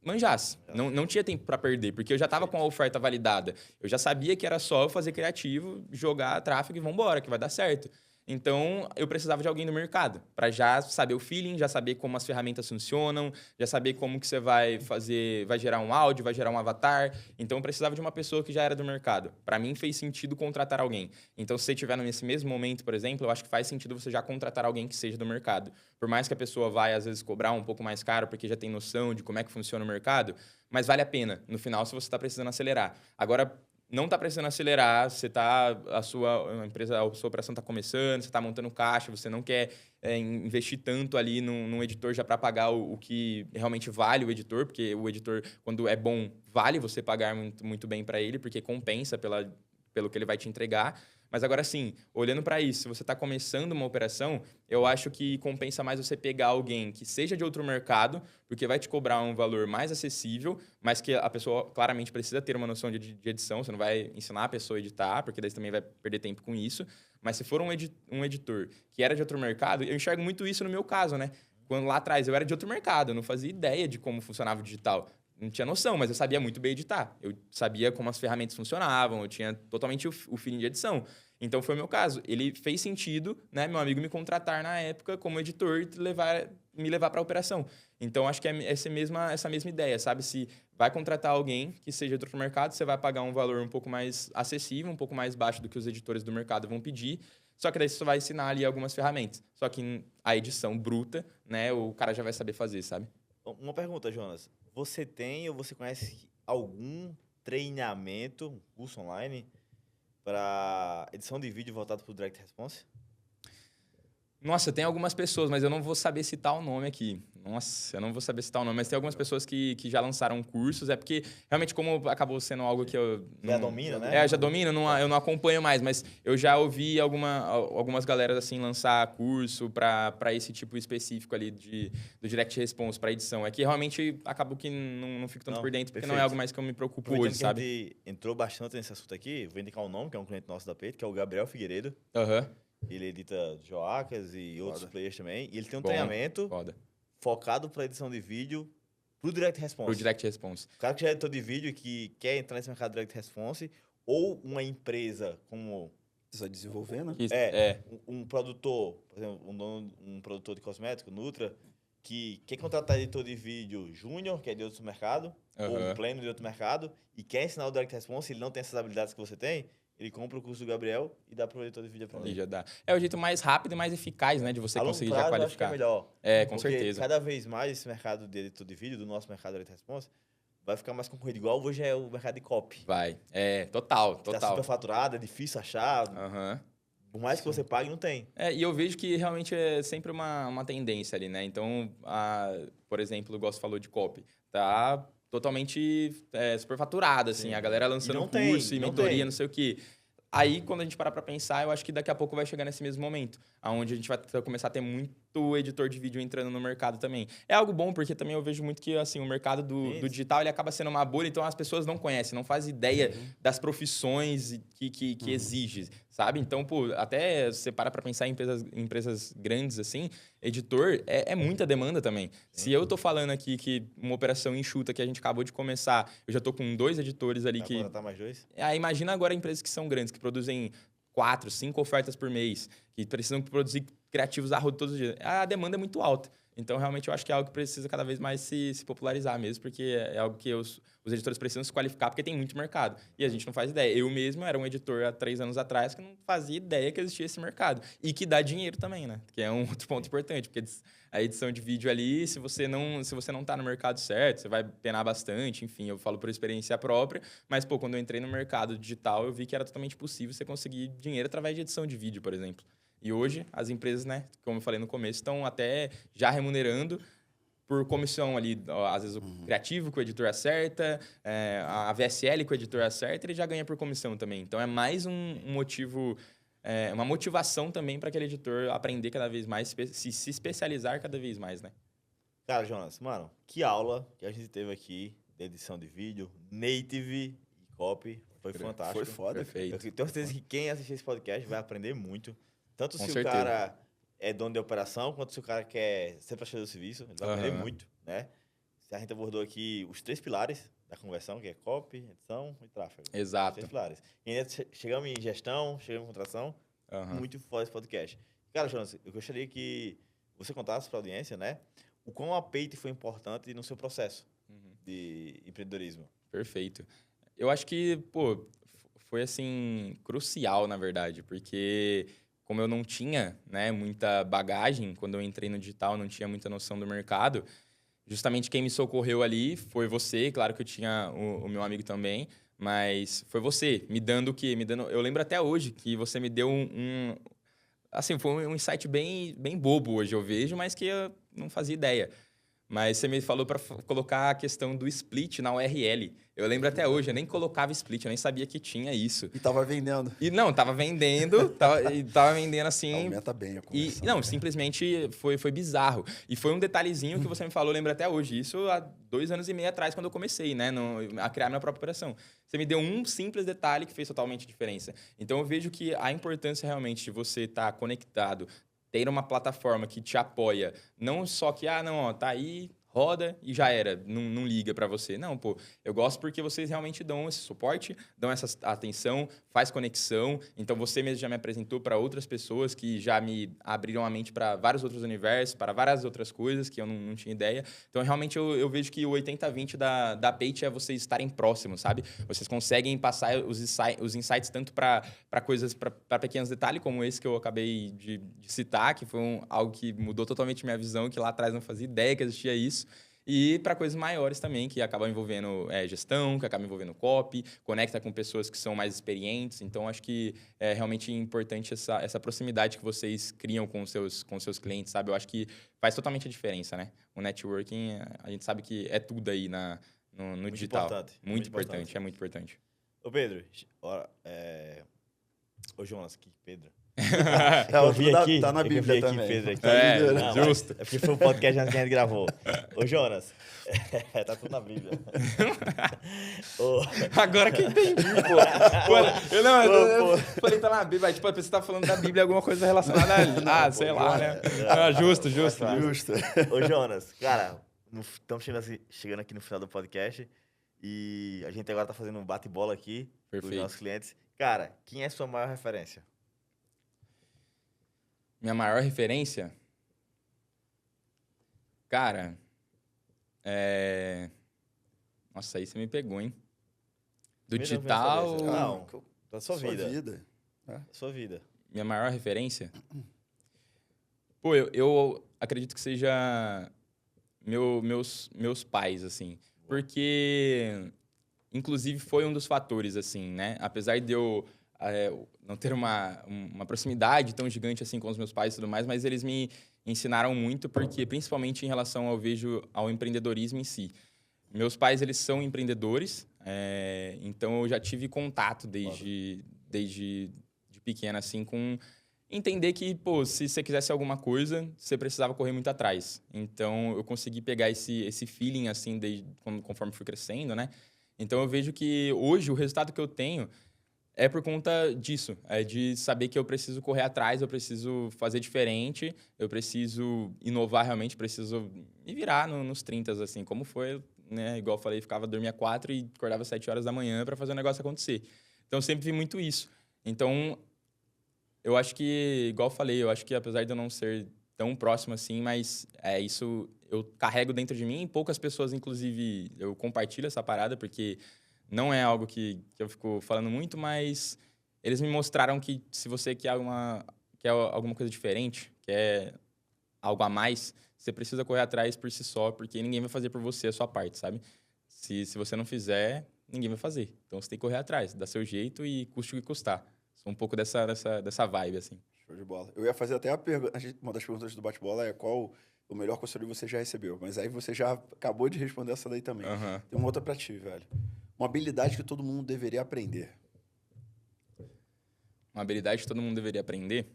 manjasse. Não tinha tempo para perder, porque eu já estava com a oferta validada. Eu já sabia que era só eu fazer criativo, jogar tráfego e vambora, que vai dar certo. Então, eu precisava de alguém no mercado, para já saber o feeling, já saber como as ferramentas funcionam, já saber como que você vai fazer, vai gerar um áudio, vai gerar um avatar. Então, eu precisava de uma pessoa que já era do mercado. Para mim, fez sentido contratar alguém. Então, se você estiver nesse mesmo momento, por exemplo, eu acho que faz sentido você já contratar alguém que seja do mercado. Por mais que a pessoa vai, às vezes, cobrar um pouco mais caro, porque já tem noção de como é que funciona o mercado, mas vale a pena, no final, se você está precisando acelerar. Agora, não está precisando acelerar, a sua empresa, a sua operação está começando, você está montando caixa, você não quer investir tanto ali num editor já para pagar o que realmente vale o editor, porque o editor, quando é bom, vale você pagar muito, muito bem para ele, porque compensa pelo que ele vai te entregar. Mas agora sim, olhando para isso, se você está começando uma operação, eu acho que compensa mais você pegar alguém que seja de outro mercado, porque vai te cobrar um valor mais acessível, mas que a pessoa claramente precisa ter uma noção de edição. Você não vai ensinar a pessoa a editar, porque daí você também vai perder tempo com isso. Mas se for um editor que era de outro mercado, eu enxergo muito isso no meu caso, né? Quando lá atrás eu era de outro mercado, eu não fazia ideia de como funcionava o digital. Não tinha noção, mas eu sabia muito bem editar. Eu sabia como as ferramentas funcionavam, eu tinha totalmente o feeling de edição. Então foi o meu caso. Ele fez sentido, né, meu amigo me contratar na época como editor e me levar para a operação. Então acho que é essa mesma ideia, sabe? Se vai contratar alguém que seja de outro mercado, você vai pagar um valor um pouco mais acessível, um pouco mais baixo do que os editores do mercado vão pedir. Só que daí você vai ensinar ali algumas ferramentas. Só que a edição bruta, né, o cara já vai saber fazer, sabe? Uma pergunta, Jonas. Você tem ou você conhece algum treinamento, um curso online para edição de vídeo voltado para o Direct Response? Nossa, tem algumas pessoas, mas eu não vou saber citar o nome aqui. Nossa, eu não vou saber citar o nome, mas tem algumas pessoas que já lançaram cursos. É porque, realmente, como acabou sendo algo que eu... Já domina, né? Já domino, eu não acompanho mais. Mas eu já ouvi algumas galeras, assim, lançar curso para esse tipo específico ali do Direct Response, para edição. É que, realmente, acabou que não fico tanto por dentro, porque não é algo mais que eu me preocupo hoje, sabe? A gente entrou bastante nesse assunto aqui, vou indicar um nome, que é um cliente nosso da Peito, que é o Gabriel Figueiredo. Aham. Ele edita Joacas e outros players também. E ele tem um Bom, treinamento foda. focado para edição de vídeo pro Direct Response. Pro Direct Response. O cara que já é editor de vídeo e que quer entrar nesse mercado Direct Response, ou uma empresa como... Precisa desenvolver, né? Um produtor, por exemplo, um produtor de cosmético, Nutra, que quer contratar editor de vídeo júnior, que é de outro mercado, ou um pleno de outro mercado, e quer ensinar o Direct Response, ele não tem essas habilidades que você tem, ele compra o curso do Gabriel e dá para o editor de vídeo aprender. E já dá. É o jeito mais rápido e mais eficaz, né? De você conseguir já qualificar. Eu acho que é melhor. Com certeza. Cada vez mais esse mercado de editor de vídeo, do nosso mercado de Direct Response, vai ficar mais concorrido. Igual hoje é o mercado de copy. Vai. Total. Tá super faturado, é difícil achar. Por mais que você pague, não tem. E eu vejo que realmente é sempre uma tendência ali, né? Então, por exemplo, o Gosto falou de copy. Tá totalmente superfaturada, assim. Sim. A galera lançando curso e mentoria, não sei o quê. Aí, quando a gente parar para pensar, eu acho que daqui a pouco vai chegar nesse mesmo momento, onde a gente vai começar a ter muito editor de vídeo entrando no mercado também. É algo bom, porque também eu vejo muito que assim, o mercado do digital ele acaba sendo uma bolha, então as pessoas não conhecem, não fazem ideia das profissões que exige, sabe? Então, pô, até você para pensar em empresas grandes assim, editor é muita demanda também. Se eu tô falando aqui que uma operação enxuta que a gente acabou de começar, eu já tô com 2 editores ali Vai contratar mais 2? Imagina agora empresas que são grandes, que produzem 4, 5 ofertas por mês, que precisam produzir criativos a rodo todos os dias. A demanda é muito alta. Então, realmente, eu acho que é algo que precisa cada vez mais se popularizar mesmo, porque é algo que os editores precisam se qualificar, porque tem muito mercado. E a gente não faz ideia. Eu mesmo era um editor há 3 anos atrás que não fazia ideia que existia esse mercado. E que dá dinheiro também, né? Que é um outro ponto importante, porque a edição de vídeo ali, se você não está no mercado certo, você vai penar bastante, enfim, eu falo por experiência própria, mas, pô, quando eu entrei no mercado digital, eu vi que era totalmente possível você conseguir dinheiro através de edição de vídeo, por exemplo. E hoje, as empresas, né, como eu falei no começo, estão até já remunerando por comissão ali. Às vezes, o criativo que o editor acerta, a VSL que o editor acerta, ele já ganha por comissão também. Então, é mais um motivo, uma motivação também para aquele editor aprender cada vez mais, se especializar cada vez mais, né? Cara, Jonas, mano, que aula que a gente teve aqui de edição de vídeo, native e copy. Foi fantástico. Foi foda. Perfeito. Eu tenho certeza que quem assistir esse podcast vai aprender muito. Tanto Com se certeza. o cara é dono de operação, quanto se o cara quer ser prestador de serviço, ele vai aprender muito, né? A gente abordou aqui os 3 pilares da conversão, que é copy, edição e tráfego. Exato. Os 3 pilares. E ainda chegamos em gestão, chegamos em contratação. Muito foda esse podcast. Cara, Jonas, eu gostaria que você contasse para a audiência, né? O quão a Peito foi importante no seu processo de empreendedorismo. Perfeito. Eu acho que, pô, foi, assim, crucial, na verdade, porque como eu não tinha, né, muita bagagem, quando eu entrei no digital, não tinha muita noção do mercado, justamente quem me socorreu ali foi você, claro que eu tinha o meu amigo também, mas foi você, me dando o quê? Eu lembro até hoje que você me deu assim, foi um insight bem bobo hoje, eu vejo, mas que eu não fazia ideia. Mas você me falou para colocar a questão do split na URL. Eu lembro até hoje, eu nem colocava split, eu nem sabia que tinha isso. E tava vendendo. E não, tava vendendo, tava vendendo assim. Aumenta bem a E conversão. não, simplesmente foi bizarro. E foi um detalhezinho que você me falou, eu lembro até hoje. Isso há 2 anos e meio atrás, quando eu comecei, né, a criar minha própria operação. Você me deu um simples detalhe que fez totalmente diferença. Então eu vejo que a importância realmente de você estar conectado, ter uma plataforma que te apoia, não só que, não, ó, tá aí, roda e já era, não liga para você. Não, pô, eu gosto porque vocês realmente dão esse suporte, dão essa atenção, faz conexão. Então, você mesmo já me apresentou para outras pessoas que já me abriram a mente para vários outros universos, para várias outras coisas que eu não tinha ideia. Então, realmente, eu vejo que o 80-20 da Page é vocês estarem próximos, sabe? Vocês conseguem passar os insights tanto para coisas, para pequenos detalhes, como esse que eu acabei de citar, que foi algo que mudou totalmente minha visão, que lá atrás não fazia ideia que existia isso. E para coisas maiores também, que acabam envolvendo gestão, que acabam envolvendo copy, conecta com pessoas que são mais experientes. Então, acho que é realmente importante essa proximidade que vocês criam com os seus clientes, sabe? Eu acho que faz totalmente a diferença, né? O networking, a gente sabe que é tudo aí no digital. Importante, muito importante, é muito importante. Ô, Pedro, ô, Jonas, que Pedro. Eu vi aqui, tá na eu vi Bíblia aqui, também. Pedro, aqui. Tá lindo, né? Não, justo. É porque foi um podcast antes que a gente gravou. Ô, Jonas, tá tudo na Bíblia. Agora que eu entendi, pô. Eu falei, tá na Bíblia. Aí, tipo, você tá falando da Bíblia, alguma coisa relacionada a... sei lá, né? Justo. Justo. Ô, Jonas, cara, estamos chegando aqui no final do podcast e a gente agora tá fazendo um bate-bola aqui com os Perfeito. nossos clientes. Cara, quem é a sua maior referência? Minha maior referência? Cara, Nossa, aí você me pegou, hein? Do Primeiro digital... referência. Não, da sua Sua vida. vida. Da sua vida. Minha maior referência? Pô, eu acredito que seja meus pais, assim. Porque, inclusive, foi um dos fatores, assim, né? Apesar de eu não ter uma proximidade tão gigante, assim, com os meus pais e tudo mais, mas eles me ensinaram muito, porque, principalmente em relação ao empreendedorismo em si. Meus pais, eles são empreendedores, então eu já tive contato desde de pequena, assim, com entender que, pô, se você quisesse alguma coisa, você precisava correr muito atrás. Então, eu consegui pegar esse feeling, assim, conforme fui crescendo, né? Então, eu vejo que hoje o resultado que eu tenho é por conta disso, de saber que eu preciso correr atrás, eu preciso fazer diferente, eu preciso inovar realmente, preciso me virar nos 30, assim, como foi, né? Igual eu falei, ficava dormia 4 e acordava às 7 horas da manhã para fazer o negócio acontecer. Então, eu sempre vi muito isso. Então, eu acho que, igual eu falei, eu acho que apesar de eu não ser tão próximo assim, mas isso eu carrego dentro de mim e poucas pessoas, inclusive, eu compartilho essa parada, porque não é algo que eu fico falando muito, mas eles me mostraram que se você quer alguma coisa diferente, quer algo a mais, você precisa correr atrás por si só, porque ninguém vai fazer por você a sua parte, sabe? Se você não fizer, ninguém vai fazer. Então, você tem que correr atrás, dar seu jeito e custe o que custar. Sou um pouco dessa vibe, assim. Show de bola. Eu ia fazer até uma das perguntas do bate-bola é qual o melhor conselho você já recebeu. Mas aí você já acabou de responder essa daí também. Uhum. Tem uma outra pra ti, velho. Uma habilidade que todo mundo deveria aprender. Uma habilidade que todo mundo deveria aprender?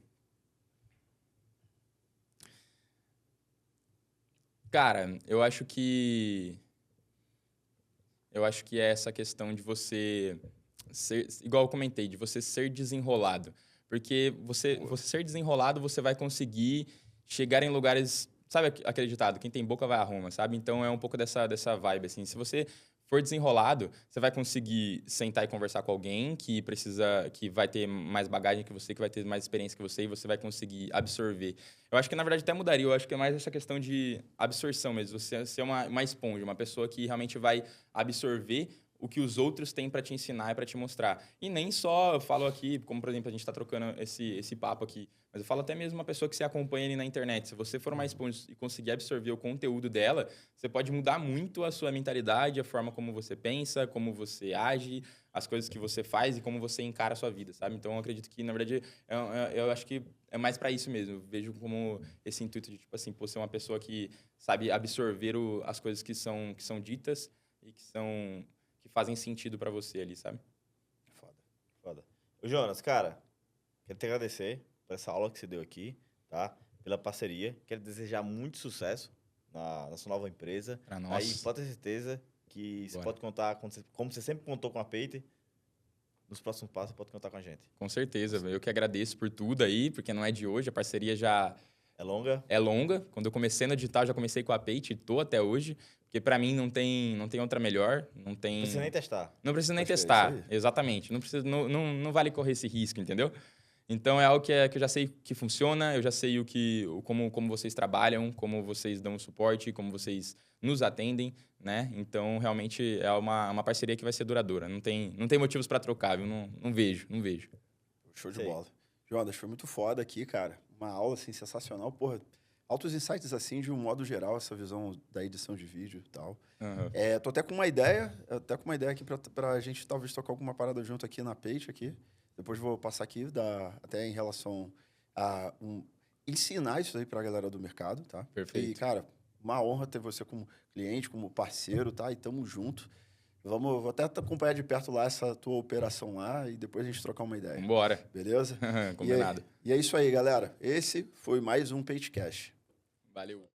Cara, eu acho que é essa questão de você ser, igual eu comentei, de você ser desenrolado. Porque você ser desenrolado, você vai conseguir chegar em lugares... Sabe aquele ditado? Quem tem boca vai a Roma, sabe? Então, é um pouco dessa vibe, assim. Se você for desenrolado, você vai conseguir sentar e conversar com alguém que vai ter mais bagagem que você, que vai ter mais experiência que você, e você vai conseguir absorver. Eu acho que, na verdade, até mudaria. Eu acho que é mais essa questão de absorção mesmo. Você ser uma esponja, uma pessoa que realmente vai absorver o que os outros têm para te ensinar e para te mostrar. E nem só eu falo aqui, como por exemplo, a gente está trocando esse papo aqui, mas eu falo até mesmo uma pessoa que você acompanha ali na internet. Se você for uma esponja e conseguir absorver o conteúdo dela, você pode mudar muito a sua mentalidade, a forma como você pensa, como você age, as coisas que você faz e como você encara a sua vida, sabe? Então, eu acredito que, na verdade, eu acho que é mais para isso mesmo. Eu vejo como esse intuito de, tipo assim, pô, ser uma pessoa que sabe absorver as coisas que são ditas e que fazem sentido para você ali, sabe? Foda, foda. Ô, Jonas, cara, quero te agradecer por essa aula que você deu aqui, tá? Pela parceria. Quero desejar muito sucesso na sua nova empresa. Para nós. Aí, pode ter certeza que você pode contar, como você sempre contou com a Peite, nos próximos passos você pode contar com a gente. Com certeza, eu que agradeço por tudo aí, porque não é de hoje, a parceria já É longa? é longa. Quando eu comecei no digital, já comecei com a Pate e tô até hoje, porque para mim não tem outra melhor, não Precisa nem testar. Não precisa nem Acho que é testar, isso aí. exatamente. Não vale correr esse risco, entendeu? Então é algo que eu já sei que funciona, eu já sei como vocês trabalham, como vocês dão suporte, como vocês nos atendem, né? Então realmente é uma parceria que vai ser duradoura. Não tem motivos para trocar, viu? Não vejo. Show de Sei. bola. Jonas, foi muito foda aqui, cara. Uma aula, assim, sensacional. Porra, altos insights, assim, de um modo geral, essa visão da edição de vídeo e tal. Uhum. Tô até com uma ideia aqui pra gente talvez tocar alguma parada junto aqui na Page aqui. Depois vou passar aqui, até em relação a ensinar isso aí pra galera do mercado, tá? Perfeito. E, cara, uma honra ter você como cliente, como parceiro, tá? E tamo junto. Vou até acompanhar de perto lá essa tua operação lá e depois a gente trocar uma ideia. Vambora. Beleza? Combinado. E é isso aí, galera. Esse foi mais um PageCast. Valeu.